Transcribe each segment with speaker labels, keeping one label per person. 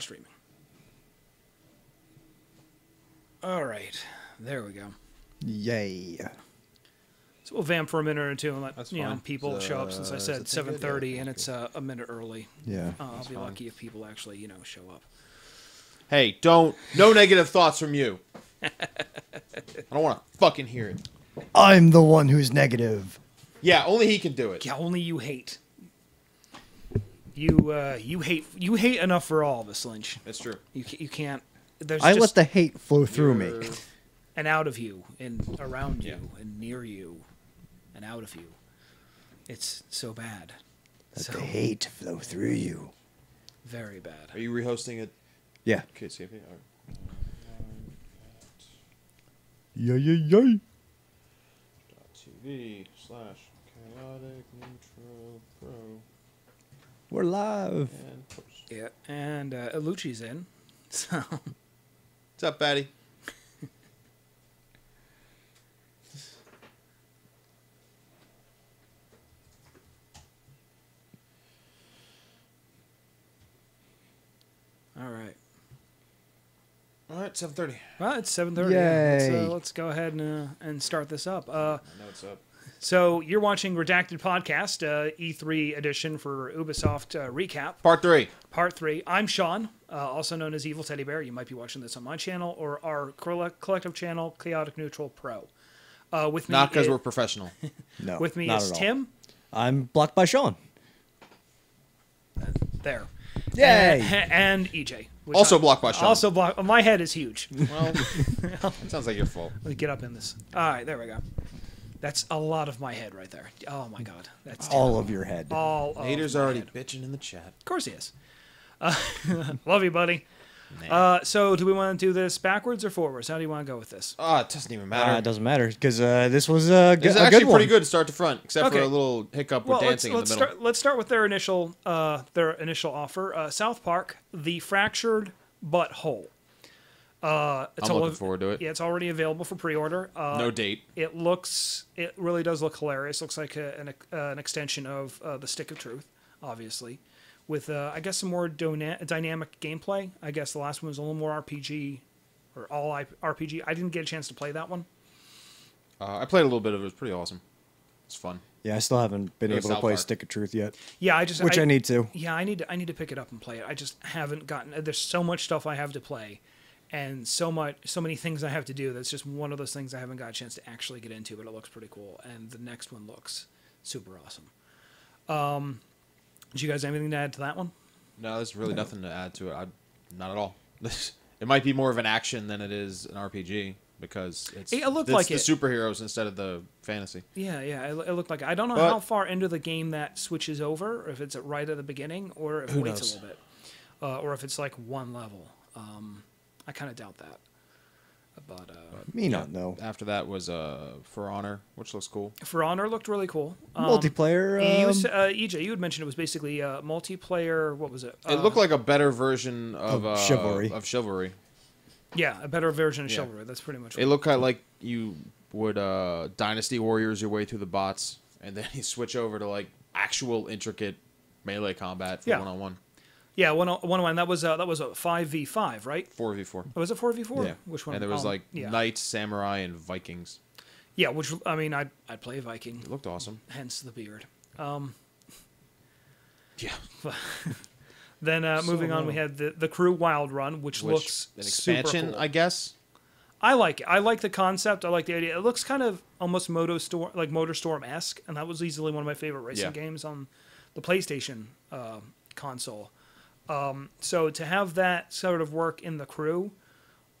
Speaker 1: Streaming. All right, there we go.
Speaker 2: Yay.
Speaker 1: So we'll vamp for a minute or two and let
Speaker 3: That's
Speaker 1: you know
Speaker 3: fine.
Speaker 1: people show up. Since I said 7:30 and it's a minute early.
Speaker 2: Yeah.
Speaker 1: I'll be
Speaker 3: fine.
Speaker 1: lucky if people actually show up.
Speaker 3: Hey, no negative thoughts from you. I don't want to fucking hear it.
Speaker 2: I'm the one who's negative.
Speaker 3: Yeah, only he can do it.
Speaker 1: Yeah, only you hate. You hate enough for all of us, Lynch.
Speaker 3: That's true.
Speaker 1: You can't. There's
Speaker 2: I
Speaker 1: just
Speaker 2: let the hate flow through me.
Speaker 1: and out of you and around you and near you and out of you. It's so bad.
Speaker 2: Let
Speaker 1: So
Speaker 2: the hate flow through you.
Speaker 1: very bad.
Speaker 3: Are you rehosting it?
Speaker 2: Yeah.
Speaker 3: Okay, see if you are.
Speaker 2: Yay.
Speaker 3: TV/chaotic neutral pro
Speaker 2: We're live.
Speaker 3: and post.
Speaker 1: Yeah, and Lucci's in. So
Speaker 3: What's up, Batty?
Speaker 1: all right.
Speaker 3: All right, 7:30.
Speaker 1: Well, it's 7:30.
Speaker 2: Yay.
Speaker 1: Let's go ahead and start this up.
Speaker 3: I know it's up.
Speaker 1: So you're watching Redacted podcast, E3 edition for Ubisoft recap,
Speaker 3: Part 3.
Speaker 1: part 3. I'm Sean, also known as Evil Teddy Bear. You might be watching this on my channel or our collective channel, Chaotic Neutral Pro. With me,
Speaker 3: Not because we're professional.
Speaker 2: No.
Speaker 1: with me
Speaker 2: not
Speaker 1: is
Speaker 2: at all.
Speaker 1: Tim.
Speaker 2: I'm blocked by Sean.
Speaker 1: There.
Speaker 2: Yay.
Speaker 1: And EJ. which
Speaker 3: Also
Speaker 1: I-
Speaker 3: blocked by Sean.
Speaker 1: Also blocked. My head is huge.
Speaker 3: Well, it sounds like your fault.
Speaker 1: Let me get up in this. All right, there we go. That's a lot of my head right there. Oh my God, that's
Speaker 2: All of your head.
Speaker 1: all. Of
Speaker 3: Nader's
Speaker 1: my
Speaker 3: already
Speaker 1: head.
Speaker 3: bitching in the chat.
Speaker 1: Of course he is. Love you, buddy.
Speaker 3: Nah.
Speaker 1: So do we want to do this backwards or forwards? How do you want to go with this?
Speaker 3: Oh, it doesn't even matter.
Speaker 2: It doesn't matter because this was a
Speaker 3: It's
Speaker 2: good
Speaker 3: actually
Speaker 2: one.
Speaker 3: pretty good start to front, except
Speaker 1: Okay.
Speaker 3: for a little hiccup with dancing in the middle.
Speaker 1: Let's start with their initial offer. South Park: The Fractured But Whole. It's
Speaker 3: I'm looking forward to it.
Speaker 1: Yeah, it's already available for pre-order.
Speaker 3: No date.
Speaker 1: It really does look hilarious. Looks like an extension of the Stick of Truth, obviously, with I guess some more dynamic gameplay. I guess the last one was a little more RPG, or all RPG. I didn't get a chance to play that one.
Speaker 3: I played a little bit of it. It was pretty awesome. It's fun.
Speaker 2: Yeah, I still haven't been
Speaker 3: Go
Speaker 2: able to
Speaker 3: South
Speaker 2: play
Speaker 3: Park.
Speaker 2: Stick of Truth yet,
Speaker 1: Yeah,
Speaker 2: which I need to.
Speaker 1: Yeah, I need to pick it up and play it. I just haven't gotten. There's so much stuff I have to play, and so many things I have to do. That's just one of those things I haven't got a chance to actually get into. But it looks pretty cool, and the next one looks super awesome. Did you guys have anything to add to that one?
Speaker 3: No, there's really nothing to add to it. Not at all. It might be more of an action than it is an RPG because
Speaker 1: It looked
Speaker 3: it's
Speaker 1: like
Speaker 3: the
Speaker 1: it.
Speaker 3: superheroes instead of the fantasy.
Speaker 1: Yeah, it looked like. I don't know
Speaker 3: But-
Speaker 1: how far into the game that switches over, or if it's right at the beginning, or if it
Speaker 3: Who
Speaker 1: waits
Speaker 3: knows?
Speaker 1: a little bit, or if it's like one level. I kind of doubt that. But
Speaker 2: Me not know.
Speaker 3: After that was For Honor, which looks cool.
Speaker 1: For Honor looked really cool.
Speaker 2: Multiplayer.
Speaker 1: EJ, you had mentioned it was basically multiplayer. What was it?
Speaker 3: It looked like a better version of
Speaker 2: Chivalry.
Speaker 3: Of Chivalry.
Speaker 1: Yeah, a better version of
Speaker 3: Yeah.
Speaker 1: Chivalry. That's pretty much
Speaker 3: It looked kind of like you would Dynasty Warriors your way through the bots, and then you switch over to like actual intricate melee combat for
Speaker 1: Yeah.
Speaker 3: one-on-one.
Speaker 1: Yeah, one. That was a 5v5, right?
Speaker 3: 4v4.
Speaker 1: Oh, was it 4v4?
Speaker 3: Yeah.
Speaker 1: Which one?
Speaker 3: And there was like
Speaker 1: yeah.
Speaker 3: Knights, Samurai, and Vikings.
Speaker 1: Yeah, which I mean, I'd play Viking.
Speaker 3: It looked awesome.
Speaker 1: Hence the beard.
Speaker 3: Yeah.
Speaker 1: Then moving on, we had the Crew Wild Run, which looks
Speaker 3: an
Speaker 1: super
Speaker 3: expansion,
Speaker 1: cool.
Speaker 3: I guess.
Speaker 1: I like it. I like the concept. I like the idea. It looks kind of almost MotorStorm-esque, and that was easily one of my favorite racing games on the PlayStation console. So to have that sort of work in the Crew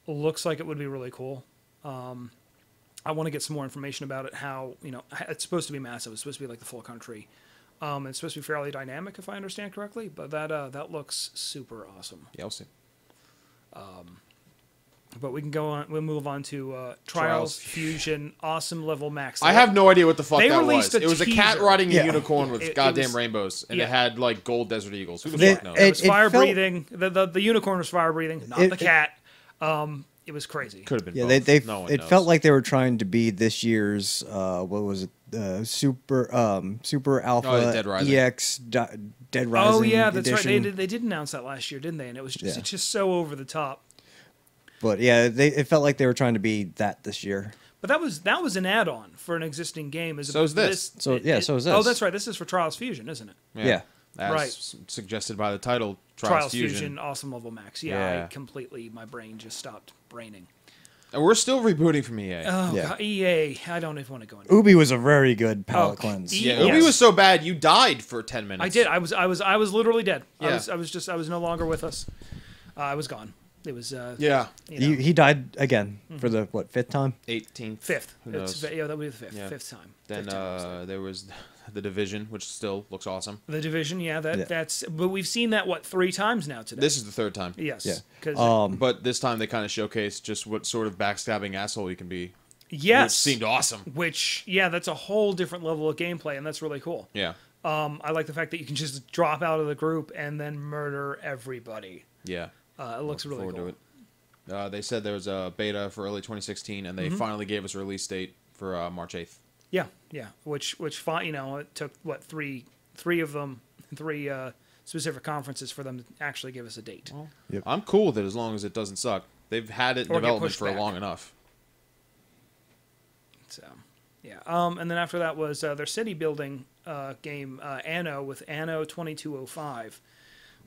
Speaker 1: looks like it would be really cool. I want to get some more information about it. How it's supposed to be massive. It's supposed to be like the full country. It's supposed to be fairly dynamic, if I understand correctly. But that looks super awesome.
Speaker 3: Yeah, I'll see.
Speaker 1: But we can go on. We'll move on to Trials Fusion Awesome Level Max.
Speaker 3: I have no idea what the fuck
Speaker 1: They
Speaker 3: that
Speaker 1: released
Speaker 3: was.
Speaker 1: a
Speaker 3: It was a cat
Speaker 1: teaser.
Speaker 3: riding a
Speaker 2: Yeah.
Speaker 3: unicorn with
Speaker 1: It
Speaker 3: goddamn
Speaker 1: was-
Speaker 3: rainbows, and
Speaker 1: yeah.
Speaker 3: it had like gold desert eagles. Who the
Speaker 2: They-
Speaker 3: fuck knows?
Speaker 1: It was
Speaker 2: It
Speaker 1: fire
Speaker 2: felt-
Speaker 1: breathing. The unicorn was fire breathing, not
Speaker 2: It-
Speaker 1: the cat. It was crazy.
Speaker 3: Could have been.
Speaker 2: Yeah,
Speaker 3: both.
Speaker 2: they
Speaker 3: No one
Speaker 2: it
Speaker 3: knows.
Speaker 2: felt like they were trying to be this year's what was it? Super Alpha
Speaker 3: Oh, Dead Rising.
Speaker 2: EX Dead Rising.
Speaker 1: Oh yeah, that's
Speaker 2: edition.
Speaker 1: right. They did announce that last year, didn't they? And it was just
Speaker 2: Yeah.
Speaker 1: it's just so over the top.
Speaker 2: But yeah, it felt like they were trying to be that this year.
Speaker 1: But that was an add-on for an existing game.
Speaker 3: So is this.
Speaker 2: So is
Speaker 1: Oh,
Speaker 2: this.
Speaker 1: that's right. This is for Trials Fusion, isn't it?
Speaker 2: Yeah.
Speaker 3: As
Speaker 1: Right.
Speaker 3: suggested by the title,
Speaker 1: Trials Fusion, awesome level max.
Speaker 3: Yeah.
Speaker 1: My brain just stopped braining.
Speaker 3: And we're still rebooting from EA.
Speaker 1: Oh,
Speaker 2: Yeah.
Speaker 1: God, EA. I don't even want to go into
Speaker 2: Ubi was a very good palate
Speaker 1: Oh,
Speaker 2: cleanse.
Speaker 3: yeah,
Speaker 1: yes.
Speaker 3: Ubi was so bad you died for 10 minutes.
Speaker 1: I did. I was literally dead.
Speaker 3: Yeah.
Speaker 1: I was no longer with us. I was gone. It was
Speaker 3: Yeah.
Speaker 2: He died again for the fifth time.
Speaker 3: 18th.
Speaker 1: fifth.
Speaker 3: Who knows?
Speaker 1: Yeah, that would be the fifth.
Speaker 3: Yeah.
Speaker 1: Fifth time.
Speaker 3: Then
Speaker 1: Fifth time.
Speaker 3: there was The Division, which still looks awesome.
Speaker 1: The Division. Yeah,
Speaker 2: Yeah.
Speaker 1: that's. But we've seen that 3 times now today.
Speaker 3: This is the third time.
Speaker 1: Yes.
Speaker 2: Yeah.
Speaker 1: 'Cause
Speaker 3: But this time they kind of showcase just what sort of backstabbing asshole you can be.
Speaker 1: yes.
Speaker 3: Which seemed awesome.
Speaker 1: That's a whole different level of gameplay, and that's really cool.
Speaker 3: Yeah.
Speaker 1: I like the fact that you can just drop out of the group and then murder everybody.
Speaker 3: Yeah.
Speaker 1: It looks really
Speaker 3: Forward
Speaker 1: cool.
Speaker 3: to it. They said there was a beta for early 2016, and they finally gave us a release date for March 8th.
Speaker 1: Yeah, yeah. Which it took three of them, three specific conferences for them to actually give us a date.
Speaker 3: Well,
Speaker 2: Yep.
Speaker 3: I'm cool with it as long as it doesn't suck. They've had it in
Speaker 1: Or get
Speaker 3: development
Speaker 1: pushed
Speaker 3: for
Speaker 1: back.
Speaker 3: long enough.
Speaker 1: So, yeah. And then after that was their city building game Anno with Anno 2205,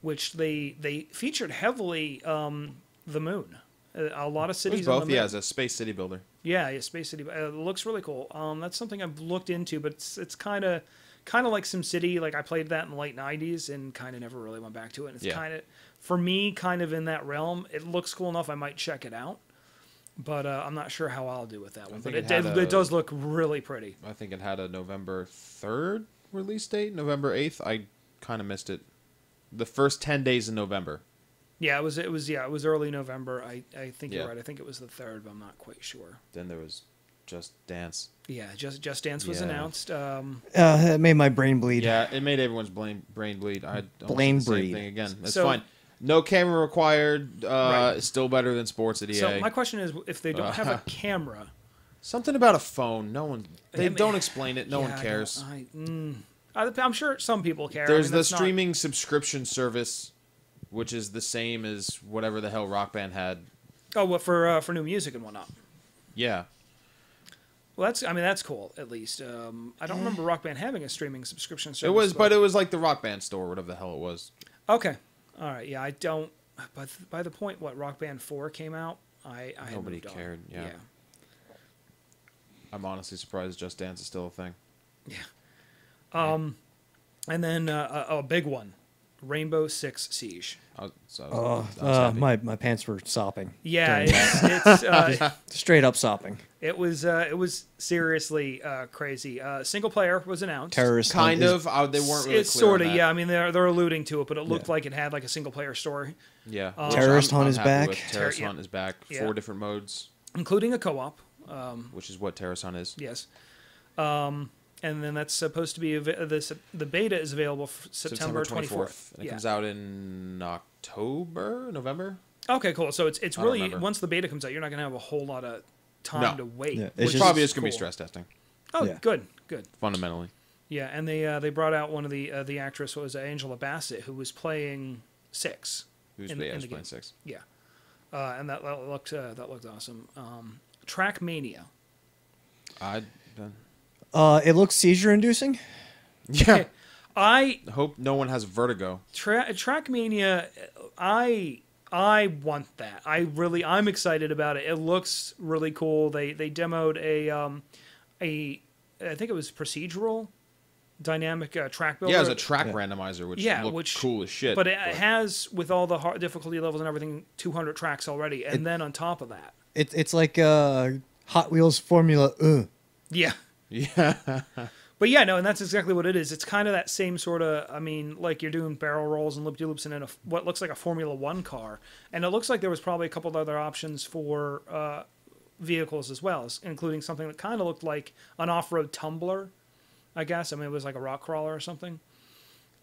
Speaker 1: which they featured heavily the moon. A lot of
Speaker 3: It was
Speaker 1: cities on the
Speaker 3: both,
Speaker 1: moon.
Speaker 3: yeah, as a space city builder.
Speaker 1: Yeah, Space City. It looks really cool. That's something I've looked into, but it's kind of like SimCity. Like I played that in the late '90s and kind of never really went back to it. And it's
Speaker 3: Yeah.
Speaker 1: kind of, for me, kind of in that realm. It looks cool enough. I might check it out, but I'm not sure how I'll do with that one. But
Speaker 3: think
Speaker 1: it does look really pretty.
Speaker 3: I think it had a November 3rd release date, November 8th. I kind of missed it. The first 10 days in November.
Speaker 1: Yeah, it was early November. I think
Speaker 3: Yeah.
Speaker 1: you're right. I think it was the 3rd, but I'm not quite sure.
Speaker 3: Then there was Just Dance.
Speaker 1: Yeah, Just Dance was
Speaker 3: Yeah.
Speaker 1: announced.
Speaker 2: It made my brain bleed.
Speaker 3: Yeah, it made everyone's brain bleed. I don't
Speaker 2: Brain
Speaker 3: say the same
Speaker 2: bleed.
Speaker 3: thing again. That's
Speaker 1: So-
Speaker 3: fine. No camera required.
Speaker 1: Right.
Speaker 3: It's still better than sports at EA.
Speaker 1: So my question is, if they don't have a camera,
Speaker 3: Something about a phone. No one. They
Speaker 1: I mean,
Speaker 3: don't explain it. No
Speaker 1: yeah,
Speaker 3: one
Speaker 1: I
Speaker 3: cares.
Speaker 1: I'm sure some people care.
Speaker 3: There's the
Speaker 1: that's not-
Speaker 3: streaming subscription service, which is the same as whatever the hell Rock Band had.
Speaker 1: Oh, what for new music and whatnot.
Speaker 3: Yeah.
Speaker 1: Well, that's cool. At least I don't remember Rock Band having a streaming subscription service.
Speaker 3: It was,
Speaker 1: though.
Speaker 3: but it was like the Rock Band store, whatever the hell it was.
Speaker 1: Okay, all right. Yeah, I don't. But by the point Rock Band 4 came out, I had
Speaker 3: Nobody
Speaker 1: moved on.
Speaker 3: cared, yeah. I'm honestly surprised Just Dance is still a thing.
Speaker 1: And then a big one, Rainbow Six Siege.
Speaker 3: I was happy.
Speaker 2: My pants were sopping.
Speaker 1: Yeah,
Speaker 2: during
Speaker 1: it's
Speaker 2: straight up sopping.
Speaker 1: it was seriously crazy. Single player was announced.
Speaker 2: Terrorist
Speaker 3: Kind
Speaker 2: hunt is-
Speaker 3: of. They weren't really
Speaker 1: It's
Speaker 3: clear
Speaker 1: sort
Speaker 3: on
Speaker 1: of,
Speaker 3: that.
Speaker 1: yeah. I mean, they're alluding to it, but it looked
Speaker 2: Yeah.
Speaker 1: like it had like a single player story,
Speaker 3: Yeah.
Speaker 2: Terrorist Hunt is
Speaker 3: happy
Speaker 2: back.
Speaker 3: with. Terrorist
Speaker 1: Yeah.
Speaker 3: Hunt is back.
Speaker 1: Yeah.
Speaker 3: 4 different modes,
Speaker 1: including a co-op.
Speaker 3: which is what Terrorist Hunt is.
Speaker 1: Yes. And then that's supposed to be the beta is available for September 24th.
Speaker 3: And it comes out in November.
Speaker 1: Okay, cool. So it's
Speaker 3: don't
Speaker 1: really
Speaker 3: remember.
Speaker 1: once the beta comes out, you're not going to have a whole lot of time
Speaker 3: No.
Speaker 1: to wait.
Speaker 2: Yeah, it's
Speaker 3: Which
Speaker 2: just-
Speaker 3: probably is going to be
Speaker 1: cool.
Speaker 3: stress testing,
Speaker 1: Oh,
Speaker 2: Yeah.
Speaker 1: good.
Speaker 3: fundamentally.
Speaker 1: Yeah, and they brought out one of the actress was Angela Bassett, who was playing Six.
Speaker 3: Who's
Speaker 1: in
Speaker 3: the
Speaker 1: the game.
Speaker 3: playing 6?
Speaker 1: Yeah, and that looked awesome. Trackmania.
Speaker 2: It looks seizure inducing.
Speaker 3: Yeah.
Speaker 1: I
Speaker 3: Hope no one has vertigo.
Speaker 1: Trackmania. I want that. I'm excited about it. It looks really cool. They demoed a I think it was procedural dynamic track builder.
Speaker 3: Yeah, it's a track randomizer, which
Speaker 1: Yeah,
Speaker 3: looked cool as shit.
Speaker 1: But it has, with all the hard difficulty levels and everything, 200 tracks already, and then on top of that,
Speaker 2: It's like Hot Wheels Formula.
Speaker 1: yeah.
Speaker 3: Yeah.
Speaker 1: But yeah, no, and that's exactly what it is. It's kind of that same sort of, I mean, like you're doing barrel rolls and loop-de-loops in what looks like a Formula One car. And it looks like there was probably a couple of other options for vehicles as well, including something that kind of looked like an off-road tumbler, I guess. I mean, it was like a rock crawler or something.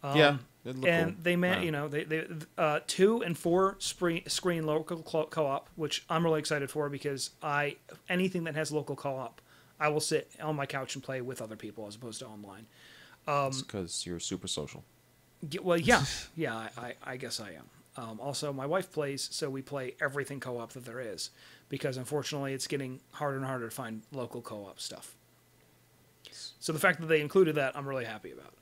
Speaker 3: Yeah. It looked
Speaker 1: And
Speaker 3: cool.
Speaker 1: they
Speaker 3: Yeah.
Speaker 1: you know, they 2 and 4 screen local co-op, which I'm really excited for because anything that has local co-op, I will sit on my couch and play with other people as opposed to online.
Speaker 3: It's because you're super social.
Speaker 1: Well, yeah, yeah. I guess I am. Also, my wife plays, so we play everything co-op that there is, because unfortunately, it's getting harder and harder to find local co-op stuff. So the fact that they included that, I'm really happy about.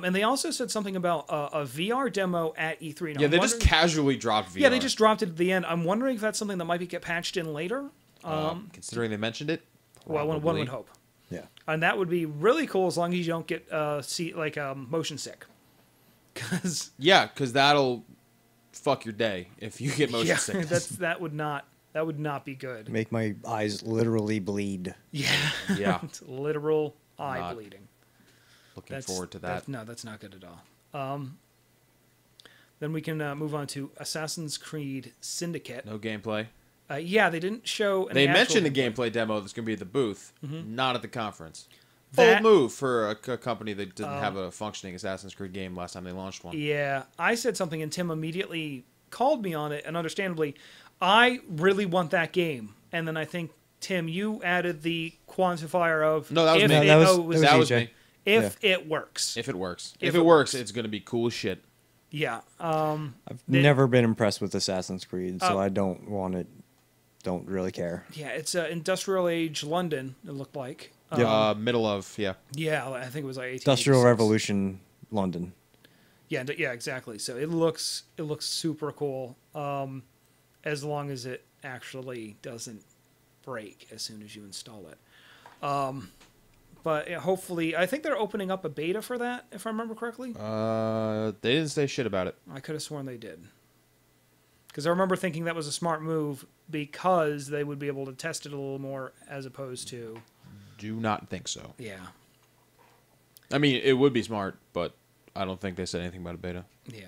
Speaker 1: And they also said something about a VR demo at E3. Now,
Speaker 3: Yeah, they just casually dropped VR.
Speaker 1: Yeah, they just dropped it at the end. I'm wondering if that's something that might get patched in later.
Speaker 3: Considering they mentioned it,
Speaker 1: well, one would hope.
Speaker 2: Yeah.
Speaker 1: And that would be really cool as long as you don't get motion sick. Cause
Speaker 3: because that'll fuck your day if you get motion sickness.
Speaker 1: that would not be good.
Speaker 2: Make my eyes literally bleed.
Speaker 1: Yeah.
Speaker 3: Yeah.
Speaker 1: It's literal eye bleeding.
Speaker 3: Looking forward to that.
Speaker 1: No, that's not good at all. Then we can move on to Assassin's Creed Syndicate.
Speaker 3: No gameplay.
Speaker 1: Yeah, they didn't show.
Speaker 3: They mentioned the gameplay demo that's going to be at the booth, not at the conference.
Speaker 1: That-
Speaker 3: Bold move for a company that didn't have a functioning Assassin's Creed game last time they launched one.
Speaker 1: Yeah, I said something and Tim immediately called me on it, and understandably, I really want that game. And then I think, Tim, you added the quantifier of...
Speaker 3: No, that was me.
Speaker 2: That was
Speaker 3: me.
Speaker 1: If it works.
Speaker 3: If it works. If it works, it's going to be cool as shit.
Speaker 1: Yeah.
Speaker 2: I've never been impressed with Assassin's Creed, so I don't want it. Don't really care.
Speaker 1: Yeah, it's industrial age London, it looked like.
Speaker 3: Middle of, yeah.
Speaker 1: Yeah, I think it was like 1886.
Speaker 2: Industrial Revolution, London.
Speaker 1: Yeah, exactly. So it looks super cool, as long as it actually doesn't break as soon as you install it. But hopefully, I think they're opening up a beta for that, if I remember correctly.
Speaker 3: They didn't say shit about it.
Speaker 1: I could have sworn they did. Because I remember thinking that was a smart move because they would be able to test it a little more as opposed to...
Speaker 3: Do not think so.
Speaker 1: Yeah.
Speaker 3: I mean, it would be smart, but I don't think they said anything about a beta.
Speaker 1: Yeah.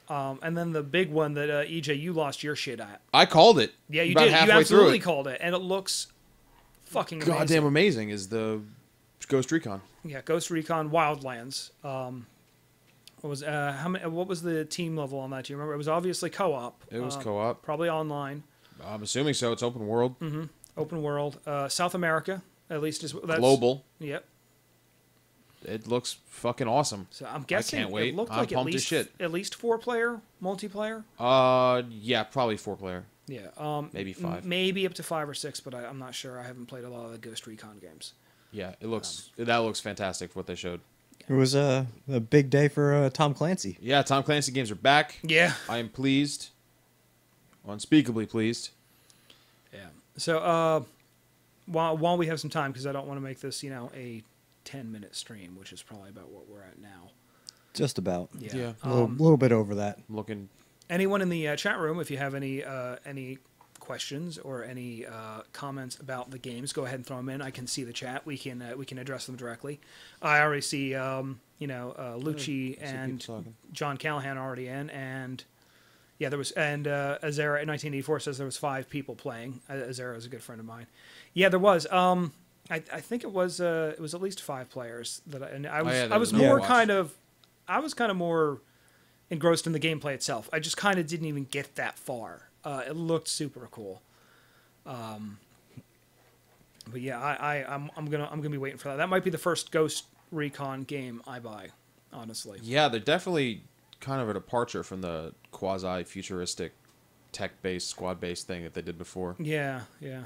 Speaker 1: And then the big one that, EJ, you lost your shit at.
Speaker 3: I called it.
Speaker 1: Yeah, you
Speaker 3: about
Speaker 1: did. You
Speaker 3: halfway
Speaker 1: absolutely
Speaker 3: through
Speaker 1: called it. And it looks fucking amazing.
Speaker 3: Goddamn amazing is the Ghost Recon.
Speaker 1: Yeah, Ghost Recon Wildlands. What was the team level on that? Do you remember? It was obviously co-op.
Speaker 3: It was co-op.
Speaker 1: Probably online.
Speaker 3: I'm assuming so. It's open world.
Speaker 1: Mm-hmm. Open world. South America, at least is that's
Speaker 3: global.
Speaker 1: Yep.
Speaker 3: It looks fucking awesome.
Speaker 1: So I'm guessing
Speaker 3: I can't wait.
Speaker 1: It looked
Speaker 3: I'm
Speaker 1: like
Speaker 3: pumped as shit.
Speaker 1: at least 4-player multiplayer.
Speaker 3: Yeah, probably 4-player.
Speaker 1: Yeah.
Speaker 3: Maybe 5.
Speaker 1: Maybe up to 5 or 6, but I'm not sure. I haven't played a lot of the Ghost Recon games.
Speaker 3: Yeah, it looks that looks fantastic. What they showed.
Speaker 2: It was a big day for Tom Clancy.
Speaker 3: Yeah, Tom Clancy games are back.
Speaker 1: Yeah.
Speaker 3: I am pleased. Unspeakably pleased.
Speaker 1: Yeah. So while we have some time, because I don't want to make this a 10-minute stream, which is probably about what we're at now.
Speaker 2: Just about.
Speaker 1: Yeah.
Speaker 2: A little bit over that.
Speaker 3: I'm looking.
Speaker 1: Anyone in the chat room, if you have any questions or any comments about the games, go ahead and throw them in. I can see the chat. We can address them directly. I already see Lucci and John Callahan already in, and yeah, there was, and Azera in 1984 says there was 5 people playing. Azera is a good friend of mine. Yeah, there was. I think it was at least 5 players that I was kind of more engrossed in the gameplay itself. I just kind of didn't even get that far. It looked super cool. But yeah, I'm gonna be waiting for that. That might be the first Ghost Recon game I buy, honestly.
Speaker 3: Yeah, they're definitely kind of a departure from the quasi-futuristic, tech-based, squad-based thing that they did before.
Speaker 1: Yeah, yeah.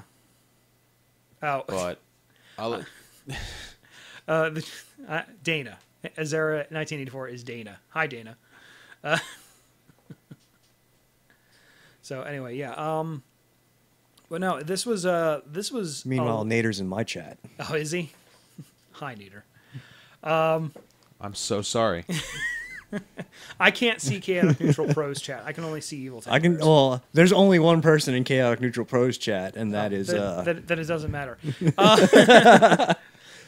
Speaker 1: Oh,
Speaker 3: but I'll.
Speaker 1: Dana Azera 1984 is Dana. Hi, Dana. So anyway, yeah. But no, this was.
Speaker 2: Meanwhile, Nader's in my chat.
Speaker 1: Oh, is he? Hi, Nader.
Speaker 3: I'm so sorry.
Speaker 1: I can't see Chaotic Neutral Pro's chat. I can only see Evil Tech.
Speaker 2: Well, there's only one person in Chaotic Neutral Pro's chat, and that is
Speaker 1: that it doesn't matter.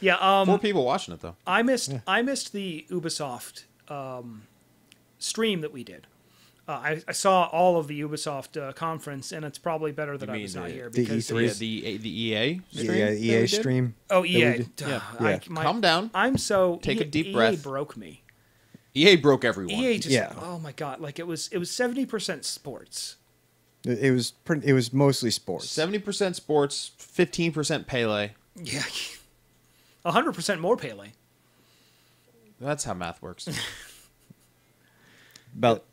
Speaker 1: Yeah.
Speaker 3: 4 people watching it though.
Speaker 1: I missed the Ubisoft stream that we did. I saw all of the Ubisoft conference, and it's probably better that I was not here because
Speaker 3: the EA stream.
Speaker 2: Yeah, EA stream.
Speaker 1: Oh, EA.
Speaker 2: Yeah.
Speaker 3: Calm down.
Speaker 1: I'm so
Speaker 3: take a deep
Speaker 1: EA
Speaker 3: breath.
Speaker 1: Broke me.
Speaker 3: EA broke everyone.
Speaker 1: EA just oh my god, like it was 70% sports.
Speaker 2: It was mostly sports.
Speaker 3: 70% sports, 15% Pele.
Speaker 1: Yeah. 100% more Pele.
Speaker 3: That's how math works.
Speaker 2: about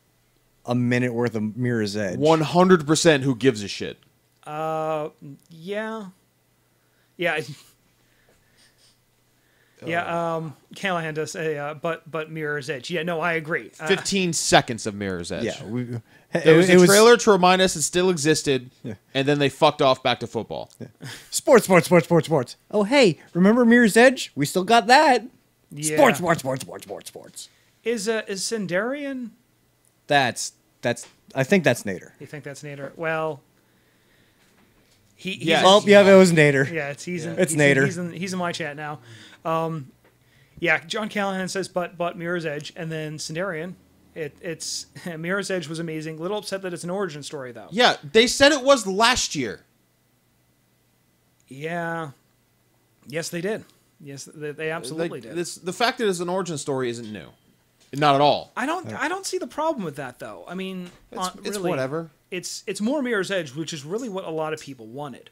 Speaker 2: a minute worth of Mirror's Edge.
Speaker 3: 100% who gives a shit.
Speaker 1: Yeah. Yeah. Yeah, Callahan does say, but Mirror's Edge. Yeah, no, I agree.
Speaker 3: 15 seconds of Mirror's Edge.
Speaker 2: Yeah,
Speaker 3: There was a trailer to remind us it still existed, and then they fucked off back to football.
Speaker 2: Yeah. Sports. Oh, hey, remember Mirror's Edge? We still got that.
Speaker 1: Yeah.
Speaker 2: Sports.
Speaker 1: Is Sindarian?
Speaker 2: That's. I think that's Nader.
Speaker 1: You think that's Nader? Well, he's
Speaker 3: Yeah.
Speaker 2: Oh, yeah, it was Nader.
Speaker 1: yeah, it's
Speaker 2: Nader.
Speaker 1: He's in my chat now. Yeah, John Callahan says, but Mirror's Edge, and then Sindarian. It's Mirror's Edge was amazing. Little upset that it's an origin story though.
Speaker 3: Yeah, they said it was last year.
Speaker 1: Yeah. Yes, they did. Yes, they absolutely did.
Speaker 3: The fact that it's an origin story isn't new. Not at all.
Speaker 1: I don't see the problem with that though. I mean,
Speaker 3: It's
Speaker 1: really,
Speaker 3: whatever.
Speaker 1: It's more Mirror's Edge, which is really what a lot of people wanted.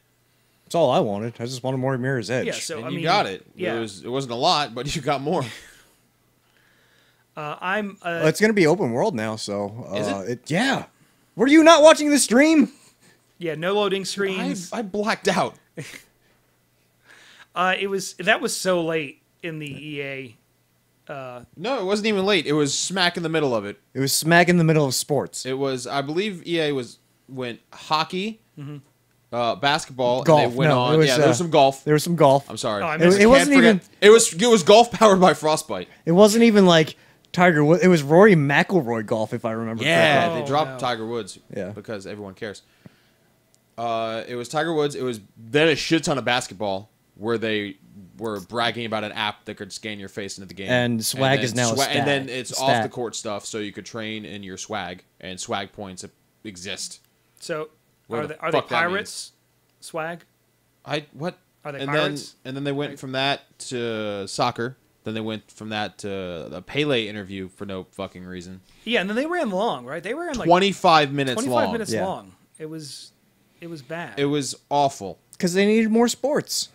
Speaker 2: That's all I wanted. I just wanted more Mirror's Edge.
Speaker 1: Yeah, so
Speaker 3: And
Speaker 1: I
Speaker 3: you
Speaker 1: mean,
Speaker 3: got it.
Speaker 1: Yeah,
Speaker 3: It wasn't a lot, but you got more.
Speaker 1: I'm.
Speaker 2: Well, it's gonna be open world now, so
Speaker 3: Is it?
Speaker 2: Yeah. Were you not watching the stream?
Speaker 1: Yeah, no loading screens.
Speaker 3: I blacked out.
Speaker 1: That was so late in the EA.
Speaker 3: No, it wasn't even late. It was smack in the middle of it.
Speaker 2: It was smack in the middle of sports.
Speaker 3: It was, I believe, EA went hockey, basketball,
Speaker 2: Golf.
Speaker 3: and they went
Speaker 2: No,
Speaker 3: on.
Speaker 2: it was,
Speaker 3: there was some golf.
Speaker 2: There was some golf.
Speaker 3: I'm sorry.
Speaker 1: Oh, I missed
Speaker 2: It wasn't even.
Speaker 3: It was golf powered by Frostbite.
Speaker 2: It wasn't even like Tiger Woods. It was Rory McIlroy golf, if I remember
Speaker 3: Yeah,
Speaker 2: correctly.
Speaker 3: they dropped
Speaker 1: no.
Speaker 3: Tiger Woods.
Speaker 2: Yeah.
Speaker 3: Because everyone cares. It was Tiger Woods. It was then a shit ton of basketball where they were bragging about an app that could scan your face into the game.
Speaker 2: And swag
Speaker 3: then
Speaker 2: is now a stat.
Speaker 3: And then it's
Speaker 2: Stat.
Speaker 3: off the court stuff, so you could train in your swag, and swag points exist.
Speaker 1: So
Speaker 3: What
Speaker 1: are
Speaker 3: the
Speaker 1: they
Speaker 3: fuck that
Speaker 1: pirates? Swag?
Speaker 3: What?
Speaker 1: Are they
Speaker 3: and
Speaker 1: pirates?
Speaker 3: Then they went from that to soccer. Then they went from that to a Pele interview for no fucking reason.
Speaker 1: Yeah, and then they ran long, right? They ran like
Speaker 3: 25 minutes
Speaker 1: 25
Speaker 3: long.
Speaker 1: minutes
Speaker 2: Yeah.
Speaker 1: long. It was bad.
Speaker 3: It was awful.
Speaker 2: Because they needed more sports.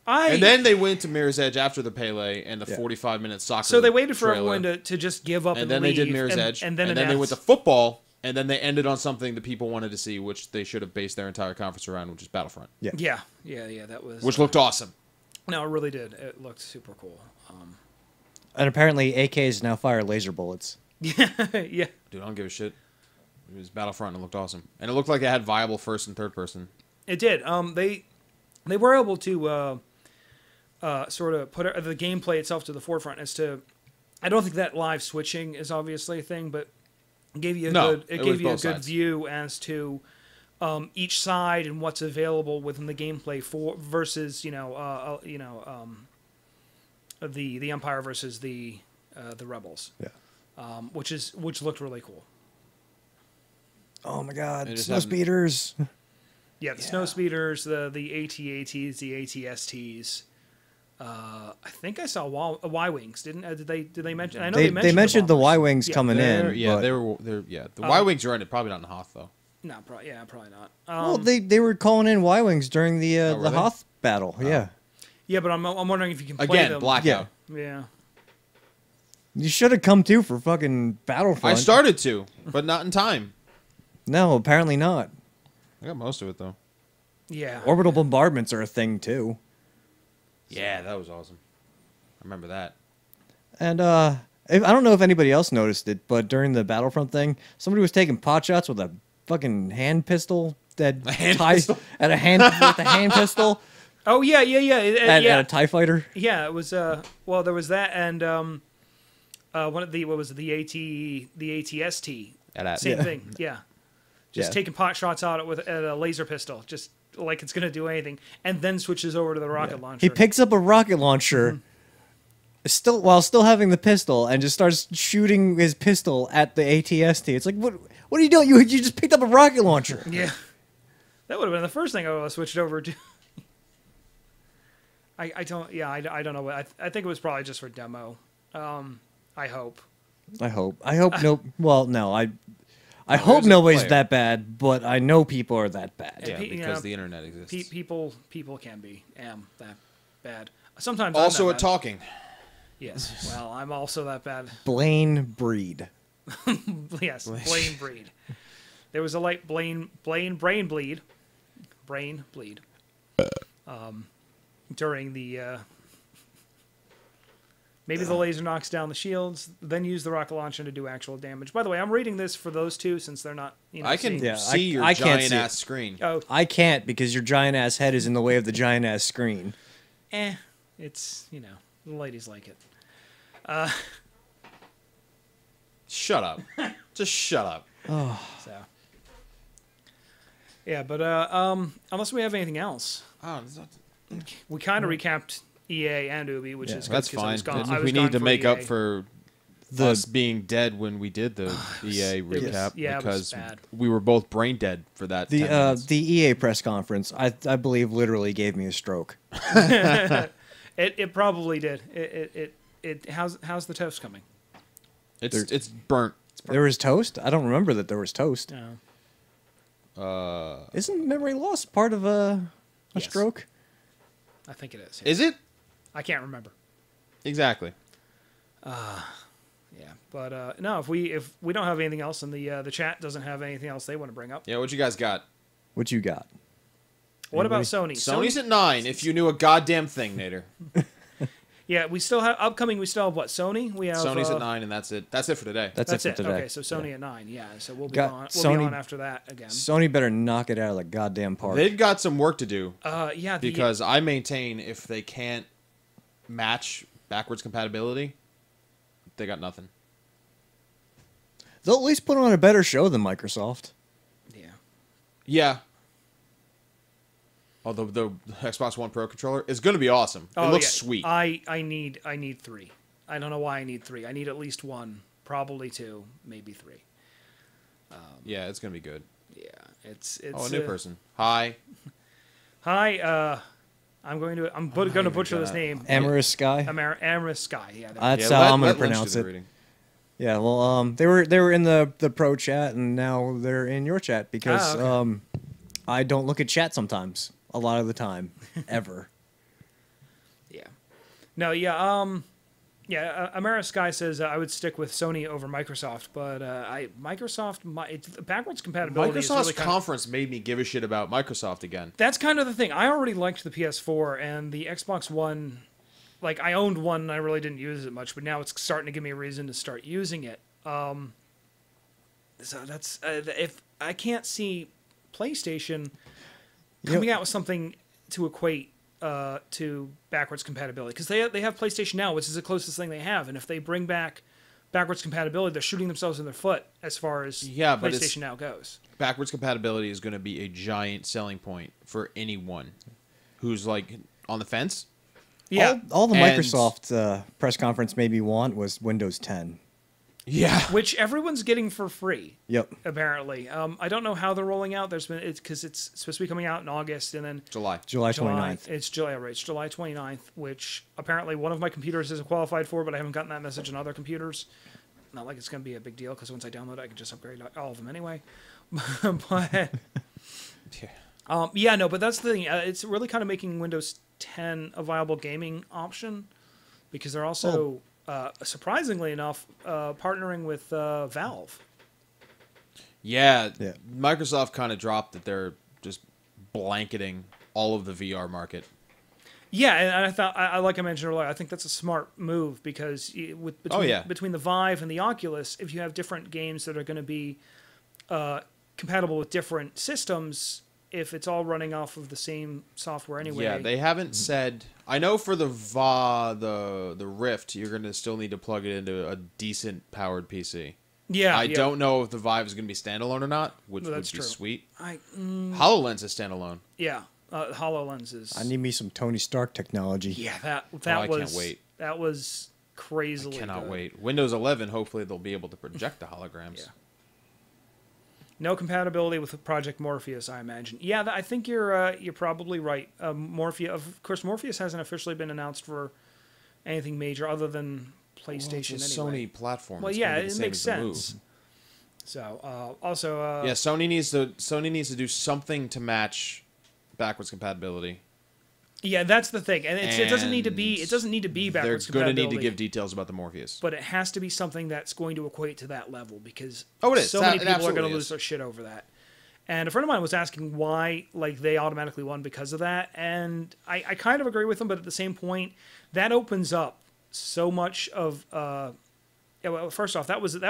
Speaker 3: And then they went to Mirror's Edge after the Pele and the 45-minute soccer.
Speaker 1: so they waited for
Speaker 3: trailer.
Speaker 1: everyone to just give up
Speaker 3: And
Speaker 1: and
Speaker 3: then
Speaker 1: leave,
Speaker 3: they did Mirror's Edge.
Speaker 1: and then
Speaker 3: they went to
Speaker 1: announced-
Speaker 3: football. And then they ended on something that people wanted to see, which they should have based their entire conference around, which is Battlefront.
Speaker 2: Yeah.
Speaker 1: Yeah, that was
Speaker 3: Which looked awesome.
Speaker 1: No, it really did. It looked super cool.
Speaker 2: And apparently AKs now fire laser bullets.
Speaker 1: Yeah.
Speaker 3: Dude, I don't give a shit. It was Battlefront and it looked awesome. And it looked like it had viable first and third person.
Speaker 1: It did. They were able to sort of put the gameplay itself to the forefront as to. I don't think that live switching is obviously a thing, but it gave you a good view as to each side and what's available within the gameplay for versus the Empire versus the Rebels.
Speaker 2: Yeah.
Speaker 1: Which looked really cool.
Speaker 2: Oh my God!
Speaker 3: They just
Speaker 2: Snow
Speaker 3: haven't-
Speaker 2: speeders.
Speaker 1: Yeah, the snow speeders, the AT-ATs, the ATSTs. I think I saw Y-wings. Did they mention? I know
Speaker 2: They mentioned the
Speaker 1: bombers.
Speaker 2: Y-wings
Speaker 1: Yeah,
Speaker 2: coming in.
Speaker 3: Yeah,
Speaker 2: but-
Speaker 3: The Y-Wings are in it, probably not in the Hoth, though.
Speaker 1: No, probably not.
Speaker 2: Well, they were calling in Y-wings during the
Speaker 3: were they?
Speaker 2: Hoth battle. Yeah.
Speaker 1: Yeah, but I'm wondering if you can play
Speaker 3: Again,
Speaker 1: them.
Speaker 3: blackout.
Speaker 1: Yeah.
Speaker 2: You should have come too for fucking Battlefront.
Speaker 3: I started to, but not in time.
Speaker 2: No, apparently not.
Speaker 3: I got most of it, though.
Speaker 1: Yeah.
Speaker 2: Orbital bombardments are a thing too.
Speaker 3: Yeah, that was awesome. I remember that.
Speaker 2: And I don't know if anybody else noticed it, but during the Battlefront thing, somebody was taking pot shots with a fucking hand pistol that
Speaker 3: A hand
Speaker 2: tie-
Speaker 3: pistol?
Speaker 2: at a hand with a hand pistol
Speaker 1: Oh yeah.
Speaker 2: at a TIE fighter.
Speaker 1: Yeah, it was. Well, there was that, and what was it? The ATST. Same
Speaker 2: Yeah.
Speaker 1: thing. Yeah. Just
Speaker 2: Yeah.
Speaker 1: taking pot shots out at a laser pistol, just like it's gonna do anything, and then switches over to the rocket launcher.
Speaker 2: He picks up a rocket launcher, while still having the pistol, and just starts shooting his pistol at the ATST. It's like, what are you doing? You just picked up a rocket launcher.
Speaker 1: Yeah. That would have been the first thing I would have switched over to. I don't. Yeah, I don't know. I think it was probably just for demo. I hope.
Speaker 2: I hope no. Well, no. I hope
Speaker 3: there's a
Speaker 2: nobody's
Speaker 3: player.
Speaker 2: that bad, but I know people are that bad.
Speaker 3: Yeah,
Speaker 1: pe- you
Speaker 3: because
Speaker 1: know,
Speaker 3: the internet exists.
Speaker 1: People can be that bad. Sometimes I'm
Speaker 3: Also
Speaker 1: that
Speaker 3: at
Speaker 1: bad.
Speaker 3: talking.
Speaker 1: Yes. Well, I'm also that bad.
Speaker 2: Blaine Breed.
Speaker 1: Yes, brain bleed. There was a light brain bleed during the maybe the laser knocks down the shields, then use the rocket launcher to do actual damage. By the way, I'm reading this for those two since they're not.
Speaker 3: I can
Speaker 1: seeing-
Speaker 2: Yeah,
Speaker 3: see your
Speaker 2: I can't see
Speaker 3: giant
Speaker 2: it.
Speaker 3: ass screen.
Speaker 1: Oh,
Speaker 2: I can't because your giant ass head is in the way of the giant ass screen.
Speaker 1: it's the ladies like it.
Speaker 3: Shut up. Just shut up.
Speaker 1: So yeah, but unless we have anything else,
Speaker 3: Oh, it's not-
Speaker 1: we kind of recapped EA and Ubi, which
Speaker 2: Yeah,
Speaker 1: is good
Speaker 3: that's
Speaker 1: 'cause I
Speaker 3: fine.
Speaker 1: was gone-
Speaker 3: And
Speaker 1: I was
Speaker 3: we
Speaker 1: gone
Speaker 3: need to
Speaker 1: for
Speaker 3: make
Speaker 1: EA.
Speaker 3: up for
Speaker 2: The-
Speaker 3: us being dead when we did the EA
Speaker 1: was-
Speaker 3: recap
Speaker 1: yeah, it was
Speaker 3: because
Speaker 1: bad.
Speaker 3: we were both brain dead for that. 10 minutes.
Speaker 2: The EA press conference, I believe, literally gave me a stroke.
Speaker 1: It probably did. It how's the toast coming?
Speaker 3: It's burnt.
Speaker 2: There was toast. I don't remember that there was toast.
Speaker 1: No,
Speaker 2: Isn't memory loss part of a
Speaker 1: Yes.
Speaker 2: stroke?
Speaker 1: I think it is.
Speaker 3: Is it?
Speaker 1: I can't remember.
Speaker 3: Exactly.
Speaker 1: Yeah, but no, if we don't have anything else, and the chat doesn't have anything else they want to bring up.
Speaker 3: Yeah, what you guys got?
Speaker 2: What you got?
Speaker 1: What about Sony?
Speaker 3: Sony's at 9 if you knew a goddamn thing, Nader.
Speaker 1: Yeah, we still have upcoming. We still have what? Sony. We have
Speaker 3: Sony's at 9 and that's it. That's it for today.
Speaker 2: That's
Speaker 1: That's
Speaker 2: it
Speaker 1: it.
Speaker 2: for today.
Speaker 1: Okay, so Sony at 9. Yeah, so we'll be
Speaker 2: Got
Speaker 1: on. We'll
Speaker 2: Sony-
Speaker 1: be on after that again.
Speaker 2: Sony better knock it out of the goddamn park.
Speaker 3: They've got some work to do
Speaker 1: Yeah,
Speaker 3: because I maintain if they can't match backwards compatibility, they got nothing.
Speaker 2: They'll at least put on a better show than Microsoft.
Speaker 1: yeah.
Speaker 3: Yeah. Although the Xbox One Pro controller is going to be awesome. It
Speaker 1: Oh,
Speaker 3: looks
Speaker 1: yeah.
Speaker 3: sweet.
Speaker 1: I need 3. I don't know why I need 3. I need at least 1, probably 2, maybe 3.
Speaker 3: Yeah, it's going to be good.
Speaker 1: Yeah, it's
Speaker 3: Oh, a new person. Hi.
Speaker 1: Hi, I'm going to butcher this name.
Speaker 2: Amorous Sky.
Speaker 1: Amorous Sky. Yeah.
Speaker 2: That's
Speaker 3: Yeah,
Speaker 2: how I'm
Speaker 3: let
Speaker 2: going to
Speaker 3: Lynch do
Speaker 2: pronounce
Speaker 3: the
Speaker 2: it.
Speaker 3: reading.
Speaker 2: Yeah, well, they were in the pro chat, and now they're in your chat because
Speaker 1: okay.
Speaker 2: I don't look at chat sometimes. A lot of the time, ever.
Speaker 1: Yeah. No, yeah, Amara Sky says I would stick with Sony over Microsoft, but it's backwards compatibility is
Speaker 3: Microsoft's
Speaker 1: really
Speaker 3: conference made me give a shit about Microsoft again.
Speaker 1: that's kind of the thing. I already liked the PS4 and the Xbox One. Like, I owned one and I really didn't use it much, but now it's starting to give me a reason to start using it. So that's if I can't see PlayStation coming out with something to equate to backwards compatibility, because they have PlayStation Now, which is the closest thing they have, and if they bring back backwards compatibility, they're shooting themselves in their foot as far as
Speaker 3: Yeah, but
Speaker 1: PlayStation Now goes.
Speaker 3: Backwards compatibility is going to be a giant selling point for anyone who's like on the fence.
Speaker 1: Yeah,
Speaker 2: All the
Speaker 3: And-
Speaker 2: Microsoft press conference made me want was Windows 10.
Speaker 3: Yeah.
Speaker 1: which everyone's getting for free.
Speaker 2: Yep.
Speaker 1: Apparently, I don't know how they're rolling out. Because it's supposed to be coming out in August, and then
Speaker 3: July.
Speaker 2: July 29th.
Speaker 1: It's July, right? It's July 29th, which apparently one of my computers isn't qualified for, but I haven't gotten that message on other computers. Not like it's going to be a big deal, because once I download it, I can just upgrade all of them anyway. But
Speaker 3: Yeah.
Speaker 1: no, but that's the thing. It's really kind of making Windows 10 a viable gaming option, because they're also, surprisingly enough, partnering with Valve.
Speaker 3: Yeah.
Speaker 2: Yeah.
Speaker 3: Microsoft kind of dropped that they're just blanketing all of the VR market.
Speaker 1: Yeah, and I thought, like I mentioned earlier, I think that's a smart move, because between the Vive and the Oculus, if you have different games that are going to be compatible with different systems, if it's all running off of the same software anyway.
Speaker 3: Yeah, they haven't said. I know for the the Rift, you're going to still need to plug it into a decent powered PC.
Speaker 1: Yeah,
Speaker 3: I don't know if the Vive is going to be standalone or not, which
Speaker 1: No,
Speaker 3: would be
Speaker 1: that's true.
Speaker 3: sweet.
Speaker 1: I
Speaker 3: HoloLens is standalone.
Speaker 1: yeah, HoloLens is.
Speaker 2: I need me some Tony Stark technology.
Speaker 1: Yeah, that
Speaker 3: I
Speaker 1: was.
Speaker 3: can't wait.
Speaker 1: That was crazily.
Speaker 3: Cannot
Speaker 1: good.
Speaker 3: wait. Windows 11, hopefully they'll be able to project the holograms.
Speaker 1: Yeah. No compatibility with Project Morpheus, I imagine. Yeah, I think you're probably right. Morpheus, of course, Morpheus hasn't officially been announced for anything major other than PlayStation.
Speaker 3: It's a
Speaker 1: anyway.
Speaker 3: Sony platform.
Speaker 1: Well,
Speaker 3: It's
Speaker 1: yeah,
Speaker 3: gonna be the
Speaker 1: it
Speaker 3: same
Speaker 1: makes
Speaker 3: as the Move.
Speaker 1: sense. So, also,
Speaker 3: Yeah, Sony needs to do something to match backwards compatibility.
Speaker 1: Yeah, that's the thing, and it doesn't need to be. It doesn't need to be backwards
Speaker 3: They're going to need to
Speaker 1: compatibility.
Speaker 3: give details about the Morpheus.
Speaker 1: But it has to be something that's going to equate to that level because
Speaker 3: Oh, it is.
Speaker 1: so many
Speaker 3: It
Speaker 1: people are
Speaker 3: absolutely
Speaker 1: going to lose
Speaker 3: is.
Speaker 1: their shit over that. And a friend of mine was asking why like they automatically won because of that, and I kind of agree with him, but at the same point, that opens up so much of. Yeah, well, first off, that was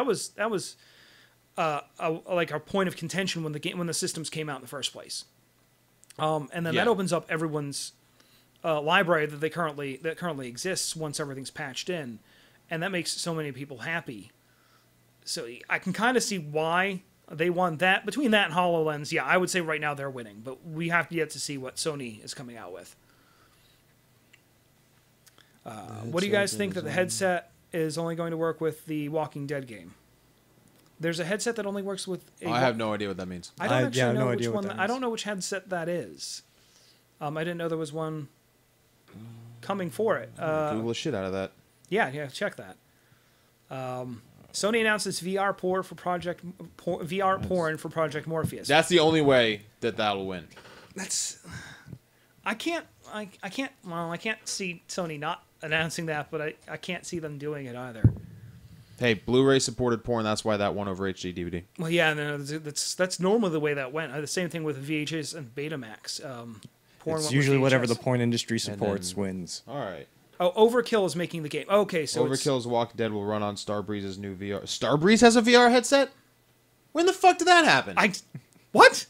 Speaker 1: like our point of contention when the systems came out in the first place, and then that
Speaker 3: Yeah.
Speaker 1: opens up everyone's library that currently exists once everything's patched in, and that makes so many people happy. So I can kind of see why they won that. Between that and HoloLens, yeah, I would say right now they're winning, but we have yet to see what Sony is coming out with. What do you guys think that the headset is only going to work with the Walking Dead game? There's a headset that only works with.
Speaker 3: I have no idea what that means.
Speaker 1: I don't actually know
Speaker 2: no
Speaker 1: which
Speaker 2: idea what
Speaker 1: one.
Speaker 2: that
Speaker 1: I don't
Speaker 2: means.
Speaker 1: know which headset that is. I didn't know there was one coming for it.
Speaker 3: Google the shit out of that.
Speaker 1: Yeah, check that. Sony announces VR porn for Project Morpheus.
Speaker 3: That's the only way that that'll win.
Speaker 1: I can't see Sony not announcing that, but I can't see them doing it either.
Speaker 3: Hey, Blu-ray supported porn. That's why that won over HD DVD.
Speaker 1: Well, yeah, no, that's normally the way that went. The same thing with VHS and Betamax. Porn
Speaker 2: It's
Speaker 1: went with
Speaker 2: usually whatever the
Speaker 1: VHS.
Speaker 2: porn industry supports
Speaker 3: then-
Speaker 2: wins.
Speaker 3: All right.
Speaker 1: Oh, Overkill is making the game. Okay, so
Speaker 3: Overkill's Walking Dead will run on Starbreeze's new VR. Starbreeze has a VR headset? When the fuck did that happen?
Speaker 1: What?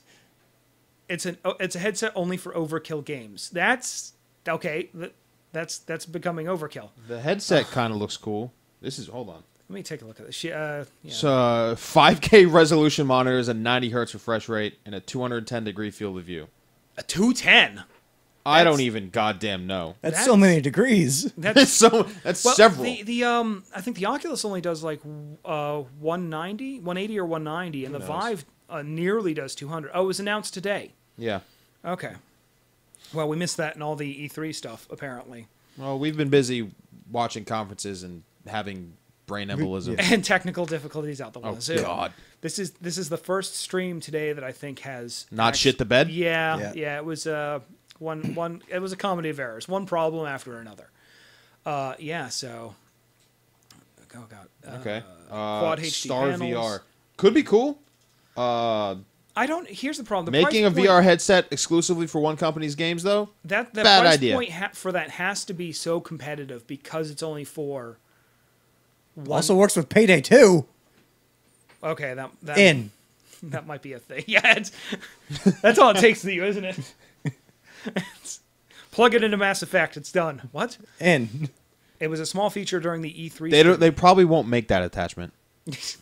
Speaker 1: It's a headset only for Overkill games. That's okay. That's becoming Overkill.
Speaker 3: The headset kind of looks cool. Hold on.
Speaker 1: Let me take a look at this. Yeah.
Speaker 3: So 5K resolution monitors, a 90 hertz refresh rate, and a 210 degree field of view.
Speaker 1: A 210.
Speaker 3: I don't even goddamn know.
Speaker 2: That's so many degrees.
Speaker 3: That's
Speaker 1: Well,
Speaker 3: several.
Speaker 1: I think the Oculus only does like 190, 180 or 190, and the
Speaker 3: knows?
Speaker 1: Vive nearly does 200. Oh, it was announced today.
Speaker 3: Yeah.
Speaker 1: Okay. Well, we missed that in all the E3 stuff apparently,
Speaker 3: Well, we've been busy watching conferences and having brain embolism.
Speaker 1: and technical difficulties out the
Speaker 3: Oh
Speaker 1: wazoo.
Speaker 3: God.
Speaker 1: This is the first stream today that I think has
Speaker 3: Not shit the bed?
Speaker 1: Yeah.
Speaker 2: Yeah.
Speaker 1: It was one. It was a comedy of errors. One problem after another. Yeah. So. Oh God.
Speaker 3: Okay.
Speaker 1: Quad HD
Speaker 3: Star
Speaker 1: panels.
Speaker 3: VR could be cool.
Speaker 1: I don't. Here's the problem. The
Speaker 3: Making a
Speaker 1: price point-
Speaker 3: VR headset exclusively for one company's games, though.
Speaker 1: That
Speaker 3: bad
Speaker 1: price
Speaker 3: idea.
Speaker 1: point for that has to be so competitive because it's only for. One,
Speaker 2: Also works with Payday 2.
Speaker 1: Okay. That
Speaker 2: In.
Speaker 1: That might be a thing. Yeah. That's all it takes to you, isn't it? Plug it into Mass Effect. It's done. What?
Speaker 2: In.
Speaker 1: It was a small feature during the E3.
Speaker 3: They probably won't make that attachment. It's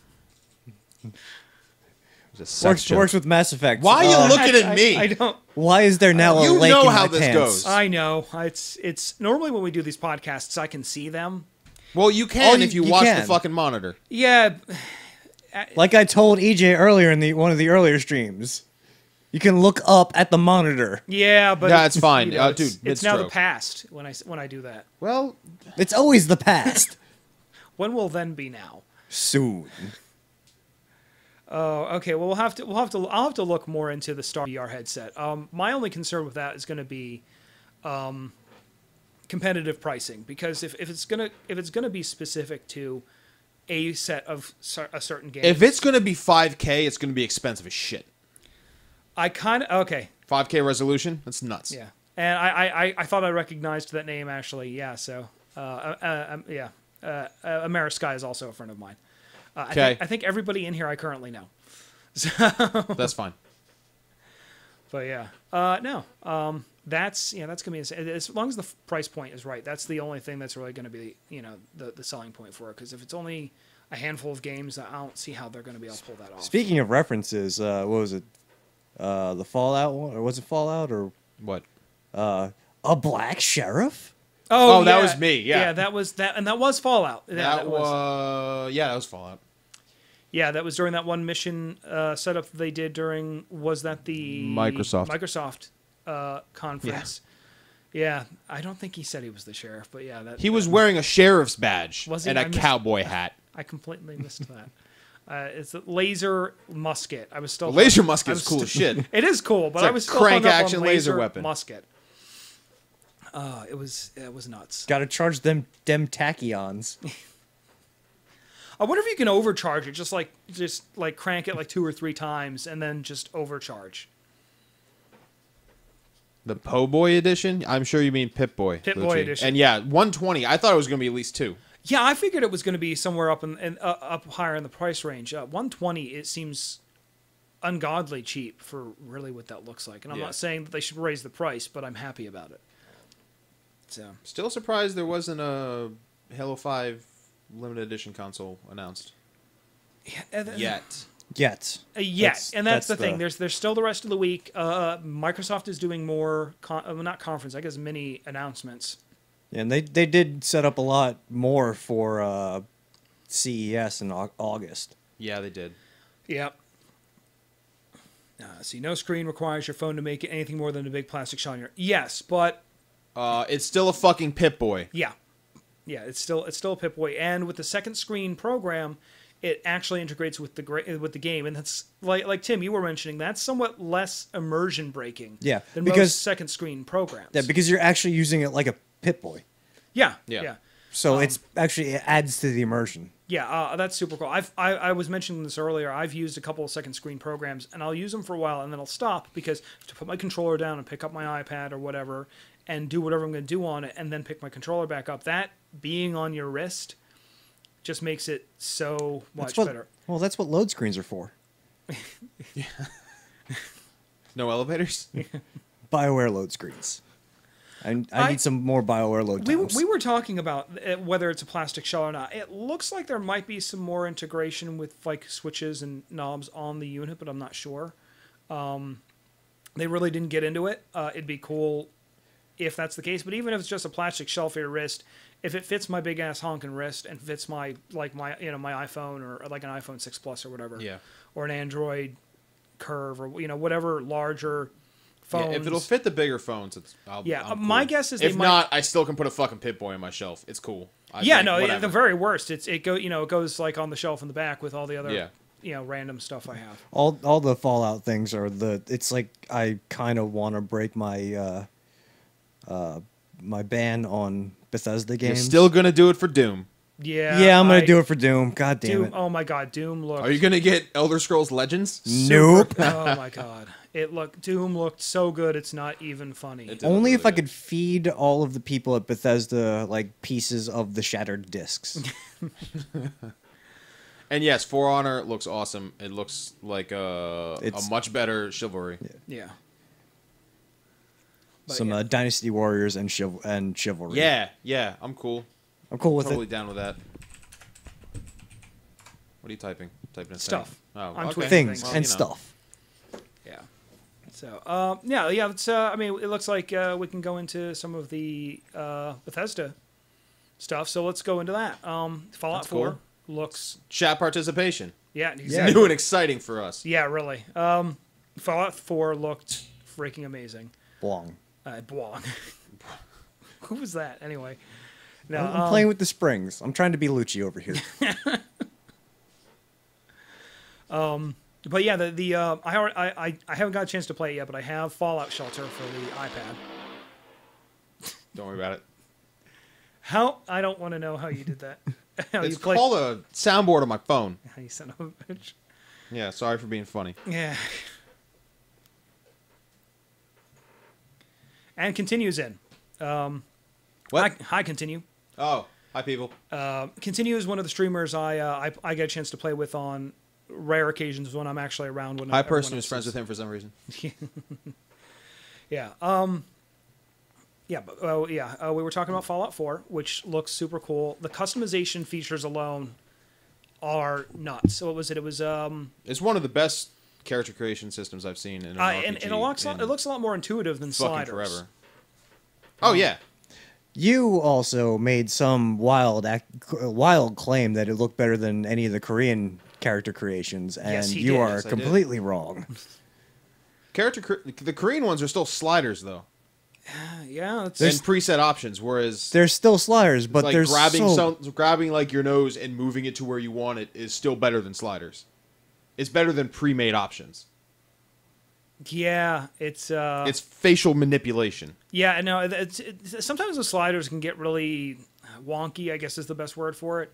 Speaker 3: a sex joke.
Speaker 2: Works with Mass Effect.
Speaker 3: Why are you looking at me?
Speaker 1: I don't.
Speaker 2: Why is there now a
Speaker 3: You
Speaker 2: lake
Speaker 3: know
Speaker 2: in
Speaker 3: how
Speaker 2: my
Speaker 3: this
Speaker 2: pants?
Speaker 3: goes.
Speaker 1: I know. It's normally when we do these podcasts, I can see them.
Speaker 3: Well, you can
Speaker 2: Oh,
Speaker 3: if you
Speaker 2: you
Speaker 3: watch the
Speaker 2: can.
Speaker 3: fucking monitor.
Speaker 1: Yeah.
Speaker 2: Like I told EJ earlier in one of the earlier streams, you can look up at the monitor.
Speaker 1: Yeah, but
Speaker 3: Yeah, it's fine.
Speaker 1: it's,
Speaker 3: Dude,
Speaker 1: it's now the
Speaker 3: mid-stroke.
Speaker 1: past when I do that.
Speaker 3: Well,
Speaker 2: It's always the past.
Speaker 1: When will then be now?
Speaker 2: Soon.
Speaker 1: Oh, okay. Well, I'll have to look more into the Star VR headset. My only concern with that is going to be competitive pricing, because if it's gonna be specific to a set of a certain game,
Speaker 3: if it's going to be 5K, it's going to be expensive as shit.
Speaker 1: I kind of okay.
Speaker 3: 5K resolution? That's nuts.
Speaker 1: Yeah, and I thought I recognized that name actually. Yeah, so yeah, Amerisky is also a friend of mine.
Speaker 3: Okay.
Speaker 1: I think everybody in here I currently know.
Speaker 3: That's fine.
Speaker 1: But yeah, no, that's gonna be as long as the price point is right. That's the only thing that's really gonna be the selling point for it. Because if it's only a handful of games, I don't see how they're gonna be able to pull that off.
Speaker 2: Speaking of references, what was it? The Fallout one? Or was it Fallout? Or
Speaker 3: What?
Speaker 2: a black sheriff?
Speaker 3: Oh, that
Speaker 1: yeah.
Speaker 3: was me, yeah.
Speaker 1: that was that, and that was Fallout. Yeah,
Speaker 3: That was Fallout.
Speaker 1: Yeah, that was during that one mission setup that they did during. Was that the
Speaker 3: Microsoft
Speaker 1: conference? Yeah, I don't think he said he was the sheriff, but yeah,
Speaker 3: He was wearing a sheriff's badge
Speaker 1: Was he?
Speaker 3: and
Speaker 1: I
Speaker 3: a
Speaker 1: missed-
Speaker 3: cowboy hat.
Speaker 1: I completely missed that. It's a laser musket. I was still
Speaker 3: The laser
Speaker 1: I
Speaker 3: musket
Speaker 1: was
Speaker 3: is cool as
Speaker 1: still-
Speaker 3: shit.
Speaker 1: It is cool, but
Speaker 3: It's a
Speaker 1: I was still
Speaker 3: crank
Speaker 1: hung up
Speaker 3: action
Speaker 1: on
Speaker 3: laser weapon.
Speaker 1: musket. It was nuts.
Speaker 2: Got to charge them tachyons.
Speaker 1: I wonder if you can overcharge it, just like crank it like 2 or 3 times and then just overcharge.
Speaker 3: The Po Boy edition? I'm sure you mean Pip Boy.
Speaker 1: Pip-Boy
Speaker 3: Lucci.
Speaker 1: edition.
Speaker 3: And yeah, 120. I thought it was going to be at least 2.
Speaker 1: Yeah, I figured it was going to be somewhere up up higher in the price range. 120, it seems ungodly cheap for really what that looks like. And I'm
Speaker 3: Yeah.
Speaker 1: not saying that they should raise the price, but I'm happy about it. So
Speaker 3: Still surprised there wasn't a Halo 5 limited edition console announced yet.
Speaker 2: Yet.
Speaker 1: And that's the thing. There's still the rest of the week. Microsoft is doing more, not conference, I guess mini announcements.
Speaker 2: And they did set up a lot more for CES in August.
Speaker 3: Yeah, they did.
Speaker 1: Yep. See, no screen requires your phone to make it anything more than a big plastic shell on your... Yes, but...
Speaker 3: It's still a fucking Pip Boy.
Speaker 1: Yeah. Yeah, it's still a Pip-Boy. And with the second screen program, it actually integrates with the game. And that's, like Tim, you were mentioning, that's somewhat less immersion breaking
Speaker 2: Yeah,
Speaker 1: than
Speaker 2: because-
Speaker 1: most second screen programs.
Speaker 2: Yeah, because you're actually using it like a Pip-Boy.
Speaker 1: Yeah.
Speaker 2: So it adds to the immersion.
Speaker 1: Yeah, that's super cool. I was mentioning this earlier. I've used a couple of second screen programs, and I'll use them for a while, and then I'll stop because to put my controller down and pick up my iPad or whatever, and do whatever I'm going to do on it, and then pick my controller back up. That being on your wrist just makes it so much better.
Speaker 2: Well, that's what load screens are for.
Speaker 3: No elevators?
Speaker 2: BioWare load screens. I need some more BioWare load times.
Speaker 1: We were talking about whether it's a plastic shell or not. It looks like there might be some more integration with like switches and knobs on the unit, but I'm not sure. They really didn't get into it. It'd be cool if that's the case, but even if it's just a plastic shell for your wrist, if it fits my big ass honking wrist and fits my iPhone or like an iPhone 6 Plus or whatever, or an Android Curve or whatever larger phones.
Speaker 3: Yeah, if it'll fit the bigger phones, I'm
Speaker 1: my
Speaker 3: cool.
Speaker 1: guess is
Speaker 3: if not, I still can put a fucking Pip-Boy on my shelf. It's cool.
Speaker 1: The very worst, it goes like on the shelf in the back with all the other random stuff I have.
Speaker 2: All the Fallout things are it's like I kind of want to break my my ban on Bethesda games.
Speaker 3: You're still gonna do it for Doom.
Speaker 2: Yeah, I'm gonna do it for Doom. God damn it!
Speaker 1: Oh my god, Doom looked.
Speaker 3: Are you gonna get Elder Scrolls Legends?
Speaker 2: Nope.
Speaker 1: Oh my god, Doom looked so good. It's not even funny.
Speaker 2: Only if I could feed all of the people at Bethesda like pieces of the shattered discs.
Speaker 3: And yes, For Honor looks awesome. It looks like a much better Chivalry.
Speaker 1: Yeah.
Speaker 2: Some Dynasty Warriors and Chivalry.
Speaker 3: Yeah, I'm cool.
Speaker 2: I'm cool with
Speaker 3: totally
Speaker 2: it.
Speaker 3: down with that. What are you typing? Typing in
Speaker 1: Stuff.
Speaker 3: Thing? Oh,
Speaker 1: I'm
Speaker 3: okay.
Speaker 2: Things
Speaker 3: Well,
Speaker 2: and stuff.
Speaker 1: Yeah. So, it's, I mean, it looks like we can go into some of the Bethesda stuff. So let's go into that. Fallout 4 looks...
Speaker 3: Chat participation.
Speaker 1: Yeah, exactly.
Speaker 3: New and exciting for us.
Speaker 1: Yeah, really. Fallout 4 looked freaking amazing.
Speaker 2: Blong.
Speaker 1: Blong. Who was that? Anyway. No,
Speaker 2: I'm playing with the springs. I'm trying to be Lucci over here.
Speaker 1: But yeah, I haven't got a chance to play it yet, but I have Fallout Shelter for the iPad.
Speaker 3: Don't worry about it.
Speaker 1: How? I don't want to know how you did that.
Speaker 3: It's called a soundboard on my phone.
Speaker 1: You son of a bitch.
Speaker 3: Yeah, sorry for being funny.
Speaker 1: Yeah. And Continue's in.
Speaker 3: What?
Speaker 1: Hi, Continue.
Speaker 3: Oh, hi, people.
Speaker 1: Continue is one of the streamers I get a chance to play with on rare occasions when I'm actually around.
Speaker 3: Hi, person who's friends with him for some reason.
Speaker 1: Yeah. We were talking about Fallout 4, which looks super cool. The customization features alone are nuts. So what was it? It was
Speaker 3: It's one of the best character creation systems I've seen in an RPG.
Speaker 1: and it looks a lot more intuitive than
Speaker 3: fucking
Speaker 1: Sliders.
Speaker 3: forever. Oh yeah.
Speaker 2: You also made some wild claim that it looked better than any of the Korean character creations, and
Speaker 1: Yes, he
Speaker 2: you
Speaker 1: did.
Speaker 2: are
Speaker 3: Yes, I
Speaker 2: completely wrong.
Speaker 3: The Korean ones are still sliders though,
Speaker 1: Yeah,
Speaker 3: and preset options. Whereas
Speaker 2: There's still sliders, but
Speaker 3: like
Speaker 2: there's
Speaker 3: grabbing like your nose and moving it to where you want it is still better than sliders. It's better than pre-made options.
Speaker 1: Yeah,
Speaker 3: It's facial manipulation.
Speaker 1: yeah, no, sometimes the sliders can get really wonky, I guess is the best word for it.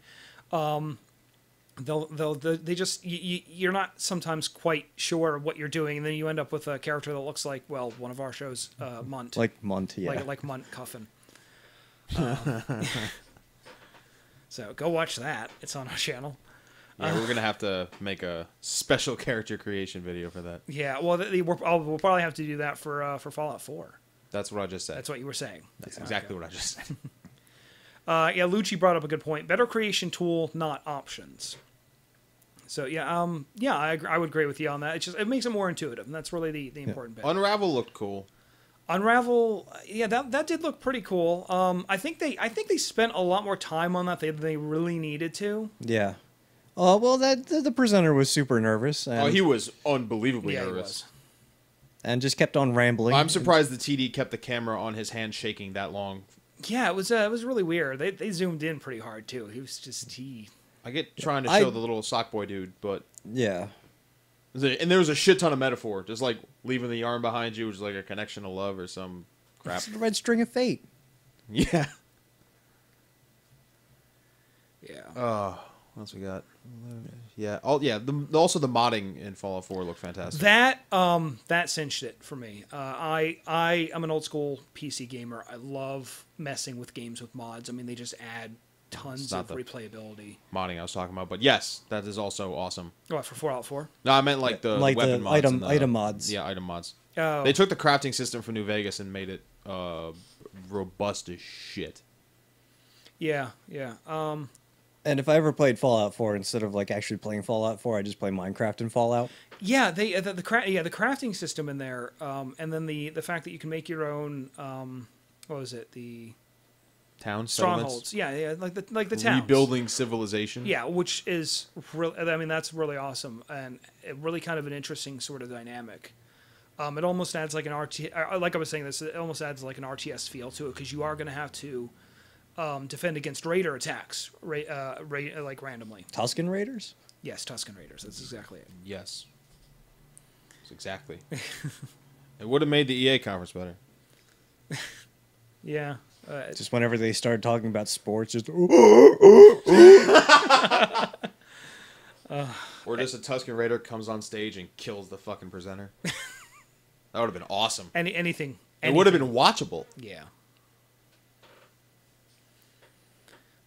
Speaker 1: They just you're not sometimes quite sure what you're doing, and then you end up with a character that looks like, well, one of our shows, Munt,
Speaker 2: Like Munt, yeah.
Speaker 1: like Munt Cuffin. So go watch that. It's on our channel.
Speaker 3: Yeah, we're gonna have to make a special character creation video for that.
Speaker 1: Yeah, well, we'll probably have to do that for Fallout 4.
Speaker 3: That's what I just said.
Speaker 1: That's what you were saying.
Speaker 3: That's exactly what I just said.
Speaker 1: Yeah, Lucci brought up a good point. Better creation tool, not options. So yeah, I would agree with you on that. It makes it more intuitive, and that's really the important bit.
Speaker 3: Unravel looked cool.
Speaker 1: Unravel, yeah, that did look pretty cool. I think they spent a lot more time on that than they really needed to.
Speaker 2: Yeah. Oh, well, the presenter was super nervous. And,
Speaker 3: He was unbelievably
Speaker 1: Yeah, he
Speaker 3: nervous.
Speaker 1: was.
Speaker 2: and just kept on rambling.
Speaker 3: I'm surprised the TD kept the camera on his hand shaking that long.
Speaker 1: Yeah, it was really weird. They zoomed in pretty hard too.
Speaker 3: I get trying to show the little sock boy dude, but
Speaker 2: Yeah.
Speaker 3: and there was a shit ton of metaphor, just like leaving the arm behind you, which is like a connection to love or some crap.
Speaker 2: It's the red string of fate.
Speaker 3: Yeah.
Speaker 1: Yeah.
Speaker 3: What else we got? Yeah. Also the modding in Fallout 4 looked fantastic.
Speaker 1: That cinched it for me. I am an old school PC gamer. I love messing with games with mods. I mean, they just add tons of replayability.
Speaker 3: Modding I was talking about, but yes, that is also awesome.
Speaker 1: What, for Fallout 4?
Speaker 3: No, I meant like the weapon mods,
Speaker 2: item mods.
Speaker 3: Yeah, item mods.
Speaker 1: Oh.
Speaker 3: They took the crafting system from New Vegas and made it robust as shit.
Speaker 1: Yeah.
Speaker 2: And if I ever played Fallout 4 instead of like actually playing Fallout 4, I just play Minecraft and Fallout.
Speaker 1: Yeah, the crafting system in there, and then the fact that you can make your own what was it, the
Speaker 3: Towns,
Speaker 1: strongholds? Yeah, like the towns.
Speaker 3: Rebuilding civilization.
Speaker 1: Yeah, which is really, I mean, that's really awesome and really kind of an interesting sort of dynamic. It almost adds like an like I was saying this, it almost adds like an RTS feel to it because you are going to have to defend against raider attacks, like randomly.
Speaker 2: Tusken Raiders?
Speaker 1: Yes, Tusken Raiders. That's exactly it.
Speaker 3: Yes. That's exactly. It would have made the EA conference better.
Speaker 1: Yeah.
Speaker 2: Just whenever they started talking about sports, just
Speaker 3: Or just a Tusken Raider comes on stage and kills the fucking presenter. That would have been awesome.
Speaker 1: Anything.
Speaker 3: It would have been watchable.
Speaker 1: Yeah.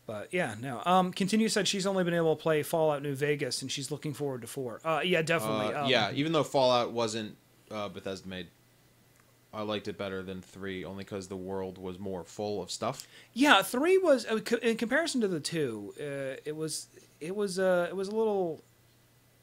Speaker 1: But yeah, no. Continue said she's only been able to play Fallout New Vegas and she's looking forward to 4. Yeah, definitely.
Speaker 3: Yeah, even though Fallout wasn't Bethesda made, I liked it better than 3 only because the world was more full of stuff.
Speaker 1: Yeah, 3 was in comparison to the 2. It was a little.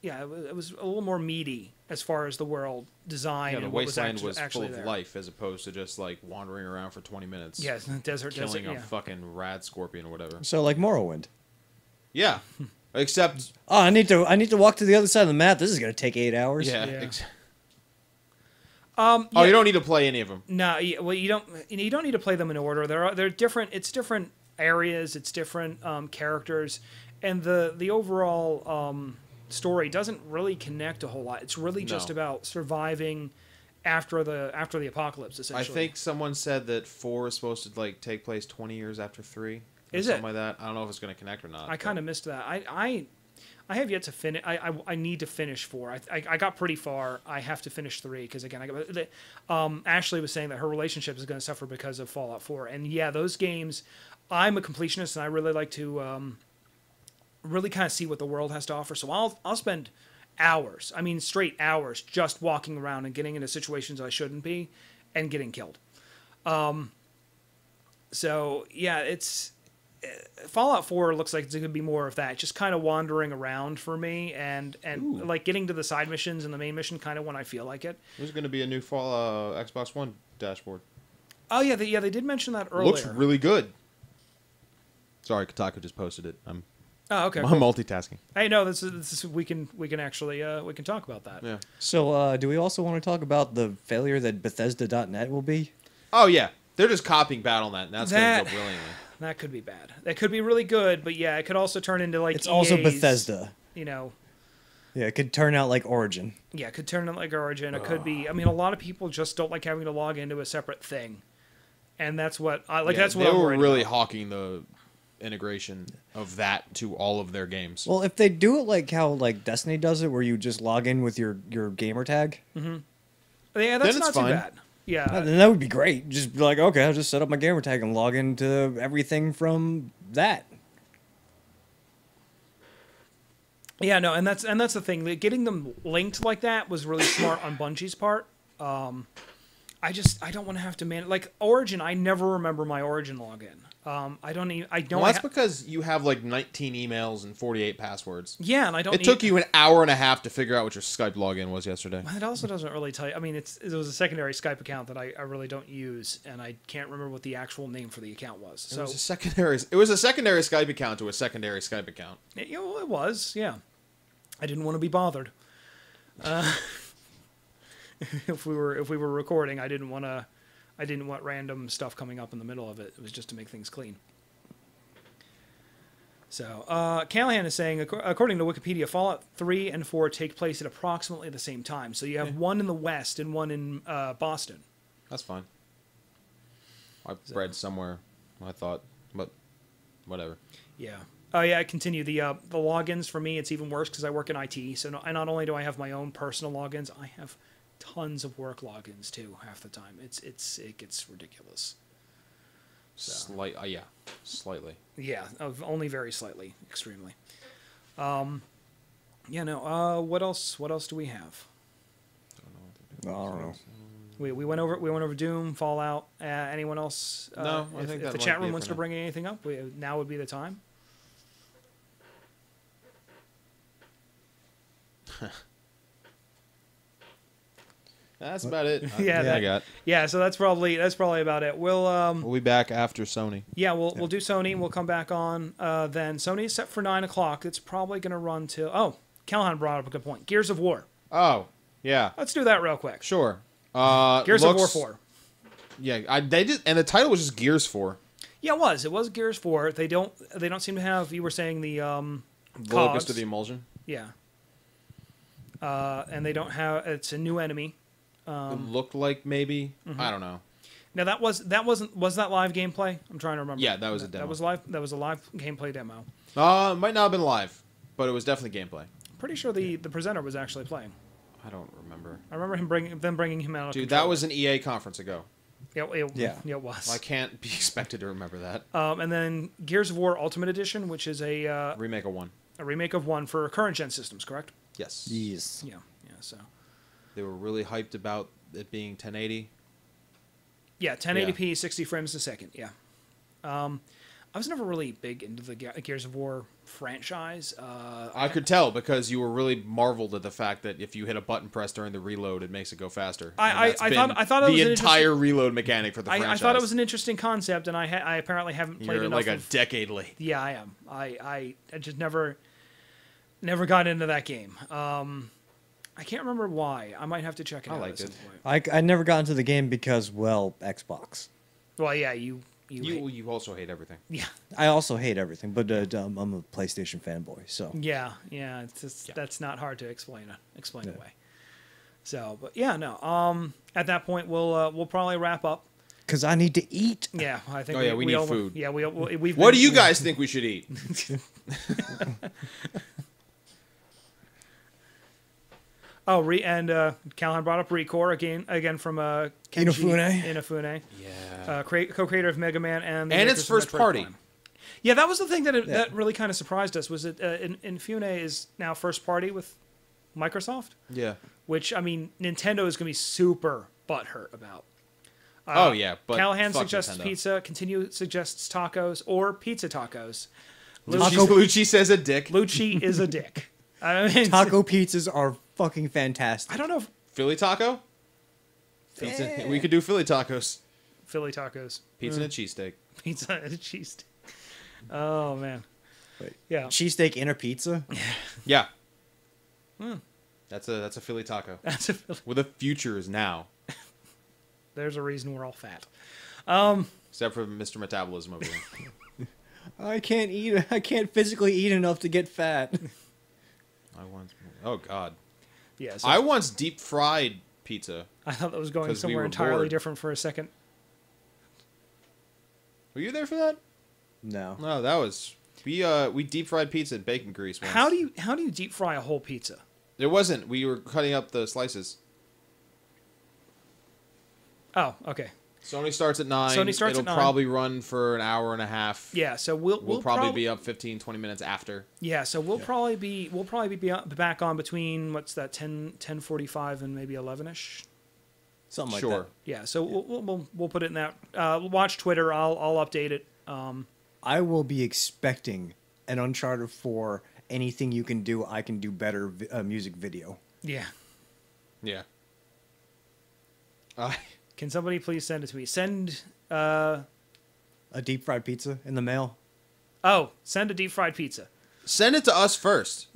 Speaker 1: Yeah, it was a little more meaty as far as the world design.
Speaker 3: Yeah, the
Speaker 1: and what
Speaker 3: wasteland
Speaker 1: was actually
Speaker 3: full of
Speaker 1: there.
Speaker 3: life as opposed to just like wandering around for 20 minutes.
Speaker 1: Yeah, desert,
Speaker 3: killing a
Speaker 1: yeah.
Speaker 3: fucking rad scorpion or whatever.
Speaker 2: so like Morrowind.
Speaker 3: Yeah, except
Speaker 2: Oh, I need to walk to the other side of the map. This is gonna take 8 hours.
Speaker 3: yeah.
Speaker 1: Yeah.
Speaker 3: Oh, you don't need to play any of them.
Speaker 1: No, well, you don't need to play them in order. They're different. It's different areas. It's different characters, and the overall story doesn't really connect a whole lot. It's really just about surviving after the apocalypse. Essentially,
Speaker 3: I think someone said that 4 is supposed to like take place 20 years after 3.
Speaker 1: Is
Speaker 3: something
Speaker 1: it?
Speaker 3: like that? I don't know if it's going to connect or not.
Speaker 1: I kind of missed that. I have yet to finish. I need to finish 4. I got pretty far. I have to finish 3 because again, Ashley was saying that her relationship is going to suffer because of Fallout 4. And yeah, those games. I'm a completionist and I really like to really kind of see what the world has to offer. So I'll spend hours. I mean, straight hours just walking around and getting into situations I shouldn't be, and getting killed. So yeah, it's. Fallout 4 looks like it's going to be more of that, just kind of wandering around for me and like getting to the side missions and the main mission kind of when I feel like it.
Speaker 3: There's going to be a new Xbox One dashboard.
Speaker 1: Oh yeah, they did mention that earlier.
Speaker 3: Looks really good. Sorry, Kotaku just posted it. I'm
Speaker 1: okay.
Speaker 3: I'm
Speaker 1: Cool.
Speaker 3: multitasking.
Speaker 1: Hey, no, this is we can actually we can talk about that.
Speaker 3: Yeah.
Speaker 2: So, do we also want to talk about the failure that Bethesda.net will be?
Speaker 3: Oh yeah, they're just copying Battle.net, and that's going to go brilliantly.
Speaker 1: That could be bad. That could be really good, but yeah, it could also turn into like
Speaker 2: It's also
Speaker 1: EA's,
Speaker 2: Bethesda.
Speaker 1: You know.
Speaker 2: Yeah, it could turn out like Origin.
Speaker 1: Yeah, it could turn out like Origin. It could be. I mean, a lot of people just don't like having to log into a separate thing, and that's what I like.
Speaker 3: Yeah,
Speaker 1: That's what
Speaker 3: they
Speaker 1: I'm
Speaker 3: were
Speaker 1: worried
Speaker 3: really
Speaker 1: about.
Speaker 3: hawking the integration of that to all of their games.
Speaker 2: Well, if they do it like how like Destiny does it, where you just log in with your gamer tag,
Speaker 1: Yeah,
Speaker 3: Then
Speaker 1: that's
Speaker 3: it's
Speaker 1: not
Speaker 3: fine.
Speaker 1: too bad. Yeah,
Speaker 2: then that would be great. Just be like, okay, I'll just set up my gamer tag and log into everything from that.
Speaker 1: yeah, no, and that's the thing. Like, getting them linked like that was really smart on Bungie's part. I don't want to have to manage like Origin. I never remember my Origin login. I don't even. I don't.
Speaker 3: Well, that's because you have like 19 emails and 48 passwords.
Speaker 1: Yeah, and I don't.
Speaker 3: It took you an hour and a half to figure out what your Skype login was yesterday.
Speaker 1: It also doesn't really tell you. I mean, it was a secondary Skype account that I really don't use, and I can't remember what the actual name for the account was. So
Speaker 3: It was a secondary Skype account to a secondary Skype account.
Speaker 1: it was, yeah. I didn't want to be bothered. If we were recording, I didn't want random stuff coming up in the middle of it. It was just to make things clean. So, Callahan is saying, according to Wikipedia, Fallout 3 and 4 take place at approximately the same time. So you have one in the West and one in Boston.
Speaker 3: That's fine. I read somewhere. I thought, but whatever.
Speaker 1: Yeah. Oh yeah. I continue the logins for me. It's even worse because I work in IT. So not only do I have my own personal logins, I have tons of work logins too. Half the time, it gets ridiculous.
Speaker 3: Yeah, slightly.
Speaker 1: Yeah, only very slightly, extremely. Yeah. No. What else? What else do we have?
Speaker 2: I don't know.
Speaker 1: We went over Doom, Fallout. Anyone else?
Speaker 3: No, I think
Speaker 1: if
Speaker 3: that
Speaker 1: the
Speaker 3: might
Speaker 1: chat
Speaker 3: be
Speaker 1: room
Speaker 3: it
Speaker 1: wants
Speaker 3: for
Speaker 1: to
Speaker 3: now.
Speaker 1: bring anything up, now would be the time.
Speaker 3: That's about it.
Speaker 1: Yeah,
Speaker 3: I got.
Speaker 1: Yeah, so that's probably about it.
Speaker 3: We'll be back after Sony.
Speaker 1: Yeah, we'll do Sony. We'll come back on then. Sony's set for 9 o'clock. It's probably going to run till... Oh, Callahan brought up a good point. Gears of War.
Speaker 3: Oh, yeah,
Speaker 1: Let's do that real quick.
Speaker 3: sure.
Speaker 1: Gears of War 4.
Speaker 3: Yeah, they did, and the title was just Gears 4.
Speaker 1: Yeah, it was. It was Gears 4. They don't seem to have... You were saying the...
Speaker 3: The
Speaker 1: cogs.
Speaker 3: Locust of the Emulsion.
Speaker 1: Yeah. And they don't have... It's a new enemy.
Speaker 3: It looked like maybe. I don't know.
Speaker 1: Now was that live gameplay? I'm trying to remember.
Speaker 3: Yeah, that was a demo.
Speaker 1: That was live. That was a live gameplay demo.
Speaker 3: It might not have been live, but it was definitely gameplay.
Speaker 1: Pretty sure the presenter was actually playing.
Speaker 3: I don't remember.
Speaker 1: I remember them bringing him out.
Speaker 3: Dude, that was an EA conference ago.
Speaker 1: Yeah,
Speaker 2: Yeah.
Speaker 1: it was.
Speaker 3: I can't be expected to remember that.
Speaker 1: And then Gears of War Ultimate Edition, which is a
Speaker 3: Remake of 1.
Speaker 1: remake of 1 for current gen systems, correct?
Speaker 3: Yes.
Speaker 2: Yes.
Speaker 1: Yeah. So.
Speaker 3: They were really hyped about it being 1080.
Speaker 1: Yeah, 1080p, 60 frames a second. Yeah. I was never really big into the Gears of War franchise.
Speaker 3: I could tell because you were really marveled at the fact that if you hit a button press during the reload, it makes it go faster.
Speaker 1: I thought it was
Speaker 3: the
Speaker 1: an
Speaker 3: entire reload mechanic for the franchise.
Speaker 1: I thought it was an interesting concept, and I apparently haven't played
Speaker 3: You're
Speaker 1: enough.
Speaker 3: like a decade late.
Speaker 1: Yeah, I am. I just never got into that game. I can't remember why. I might have to check it out.
Speaker 3: liked
Speaker 1: at some
Speaker 3: it.
Speaker 1: point.
Speaker 2: I never got into the game because, well, Xbox.
Speaker 1: Well, yeah, you
Speaker 3: You also hate everything.
Speaker 1: yeah,
Speaker 2: I also hate everything, but I'm a PlayStation fanboy, so.
Speaker 1: yeah. It's just, that's not hard to explain away. So, but yeah, no. At that point, we'll probably wrap up.
Speaker 2: Because I need to eat.
Speaker 1: Yeah, I think.
Speaker 3: Oh, yeah, we need
Speaker 1: all,
Speaker 3: food.
Speaker 1: Yeah, we've.
Speaker 3: What do you guys think we should eat?
Speaker 1: Oh, Callahan brought up Recore again from Kenji Inafune.
Speaker 3: Yeah.
Speaker 1: Co-creator of Mega Man and
Speaker 3: And
Speaker 1: makers
Speaker 3: it's
Speaker 1: of
Speaker 3: first
Speaker 1: Metroid
Speaker 3: party.
Speaker 1: Prime. Yeah, that was the thing that really kind of surprised us. Was that Inafune is now first party with Microsoft,
Speaker 3: Yeah.
Speaker 1: which I mean Nintendo is going to be super butthurt about.
Speaker 3: Oh yeah, but
Speaker 1: Callahan
Speaker 3: fuck
Speaker 1: suggests
Speaker 3: Nintendo.
Speaker 1: pizza. Continue suggests tacos or pizza tacos.
Speaker 3: Lucci says a dick.
Speaker 1: Lucci is a dick. I mean,
Speaker 2: Taco pizzas are fucking fantastic.
Speaker 1: I don't know if
Speaker 3: Philly taco. Pizza. We could do Philly tacos.
Speaker 1: Philly tacos.
Speaker 3: Pizza and a cheesesteak.
Speaker 1: Pizza and cheese. Oh man.
Speaker 2: Wait.
Speaker 1: Yeah.
Speaker 2: Cheesesteak in a pizza?
Speaker 3: Yeah. That's a Philly taco.
Speaker 1: That's a Philly.
Speaker 3: Where the future is now.
Speaker 1: There's a reason we're all fat.
Speaker 3: Except for Mr. Metabolism over here.
Speaker 2: I can't physically eat enough to get fat.
Speaker 3: I want Oh God.
Speaker 1: Yeah. So
Speaker 3: I once deep fried pizza.
Speaker 1: I thought that was going
Speaker 3: 'Cause we
Speaker 1: somewhere
Speaker 3: were
Speaker 1: entirely
Speaker 3: bored.
Speaker 1: different for a second.
Speaker 3: Were you there for that?
Speaker 2: No.
Speaker 3: No, that was we deep fried pizza in bacon grease once.
Speaker 1: How do you deep fry a whole pizza?
Speaker 3: It wasn't. We were cutting up the slices.
Speaker 1: Oh, okay.
Speaker 3: Sony starts at 9.
Speaker 1: Sony starts
Speaker 3: It'll
Speaker 1: at 9.
Speaker 3: probably run for an hour and a half.
Speaker 1: Yeah, so
Speaker 3: We'll probably be up 15, 20 minutes after.
Speaker 1: Yeah, so we'll probably be back on between what's that 10:45 and maybe 11ish.
Speaker 2: Something like
Speaker 3: Sure.
Speaker 2: that.
Speaker 1: Yeah, so we'll put it in that. Watch Twitter. I'll update it.
Speaker 2: I will be expecting an Uncharted 4. Anything you can do, I can do better. Music video.
Speaker 1: Yeah.
Speaker 3: Yeah.
Speaker 1: Can somebody please send it to me? Send.
Speaker 2: A deep fried pizza in the mail.
Speaker 1: Send a deep fried pizza.
Speaker 3: Send it to us first.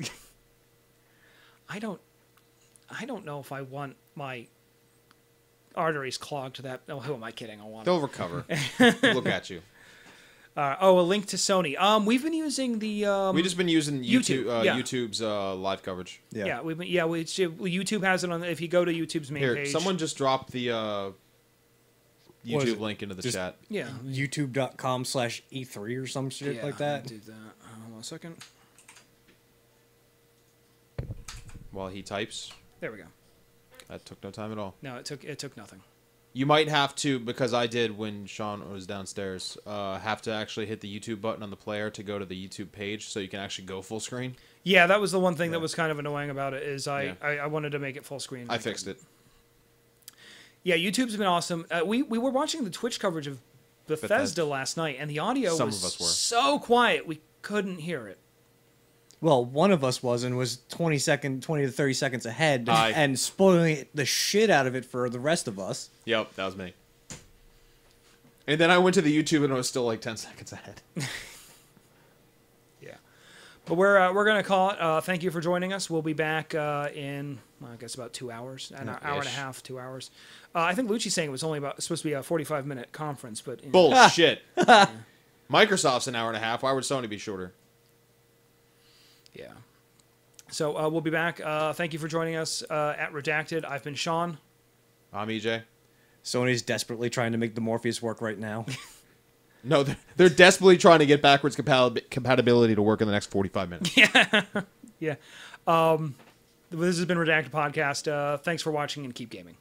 Speaker 1: I don't know if I want my arteries clogged to that. Oh, who am I kidding? I want.
Speaker 3: They'll recover. Look at you.
Speaker 1: A link to Sony. We've been using the.
Speaker 3: We've just been using YouTube,
Speaker 1: YouTube, yeah.
Speaker 3: YouTube's live coverage.
Speaker 1: Yeah, we've been. Yeah, YouTube has it on. If you go to YouTube's main
Speaker 3: Here,
Speaker 1: page.
Speaker 3: someone just dropped the
Speaker 2: What is
Speaker 3: YouTube
Speaker 2: it?
Speaker 3: link into the
Speaker 2: Just-
Speaker 3: chat.
Speaker 1: Yeah.
Speaker 2: YouTube.com/E3 or some shit
Speaker 1: Yeah,
Speaker 2: like that.
Speaker 1: Do that. Hold on a second.
Speaker 3: While he types,
Speaker 1: There we go.
Speaker 3: that took no time at all.
Speaker 1: No, it took nothing.
Speaker 3: You might have to, because I did when Sean was downstairs, have to actually hit the YouTube button on the player to go to the YouTube page so you can actually go full screen.
Speaker 1: Yeah, that was the one thing that
Speaker 3: Yeah.
Speaker 1: was kind of annoying about it is I wanted to make it full screen.
Speaker 3: I fixed it.
Speaker 1: Yeah, YouTube's been awesome. We were watching the Twitch coverage of Bethesda last night, and the audio
Speaker 3: Some
Speaker 1: was
Speaker 3: of us were.
Speaker 1: so quiet we couldn't hear it.
Speaker 2: Well, one of us was 20 to 30 seconds ahead
Speaker 3: Aye.
Speaker 2: and spoiling the shit out of it for the rest of us.
Speaker 3: Yep, that was me. And then I went to the YouTube and it was still like 10 seconds ahead.
Speaker 1: Yeah, but we're gonna call it. Thank you for joining us. We'll be back in I guess about 2 hours, an hour and a
Speaker 3: Ish.
Speaker 1: half, 2 hours. I think Lucci's saying it was only supposed to be a 45-minute conference, but you know,
Speaker 3: Bullshit. Microsoft's an hour and a half. Why would Sony be shorter?
Speaker 1: yeah. So we'll be back. Thank you for joining us at Redacted. I've been Sean.
Speaker 3: I'm EJ.
Speaker 2: Sony's desperately trying to make the Morpheus work right now.
Speaker 3: No, they're desperately trying to get backwards compatibility to work in the next 45 minutes.
Speaker 1: Yeah. This has been Redacted Podcast. Thanks for watching and keep gaming.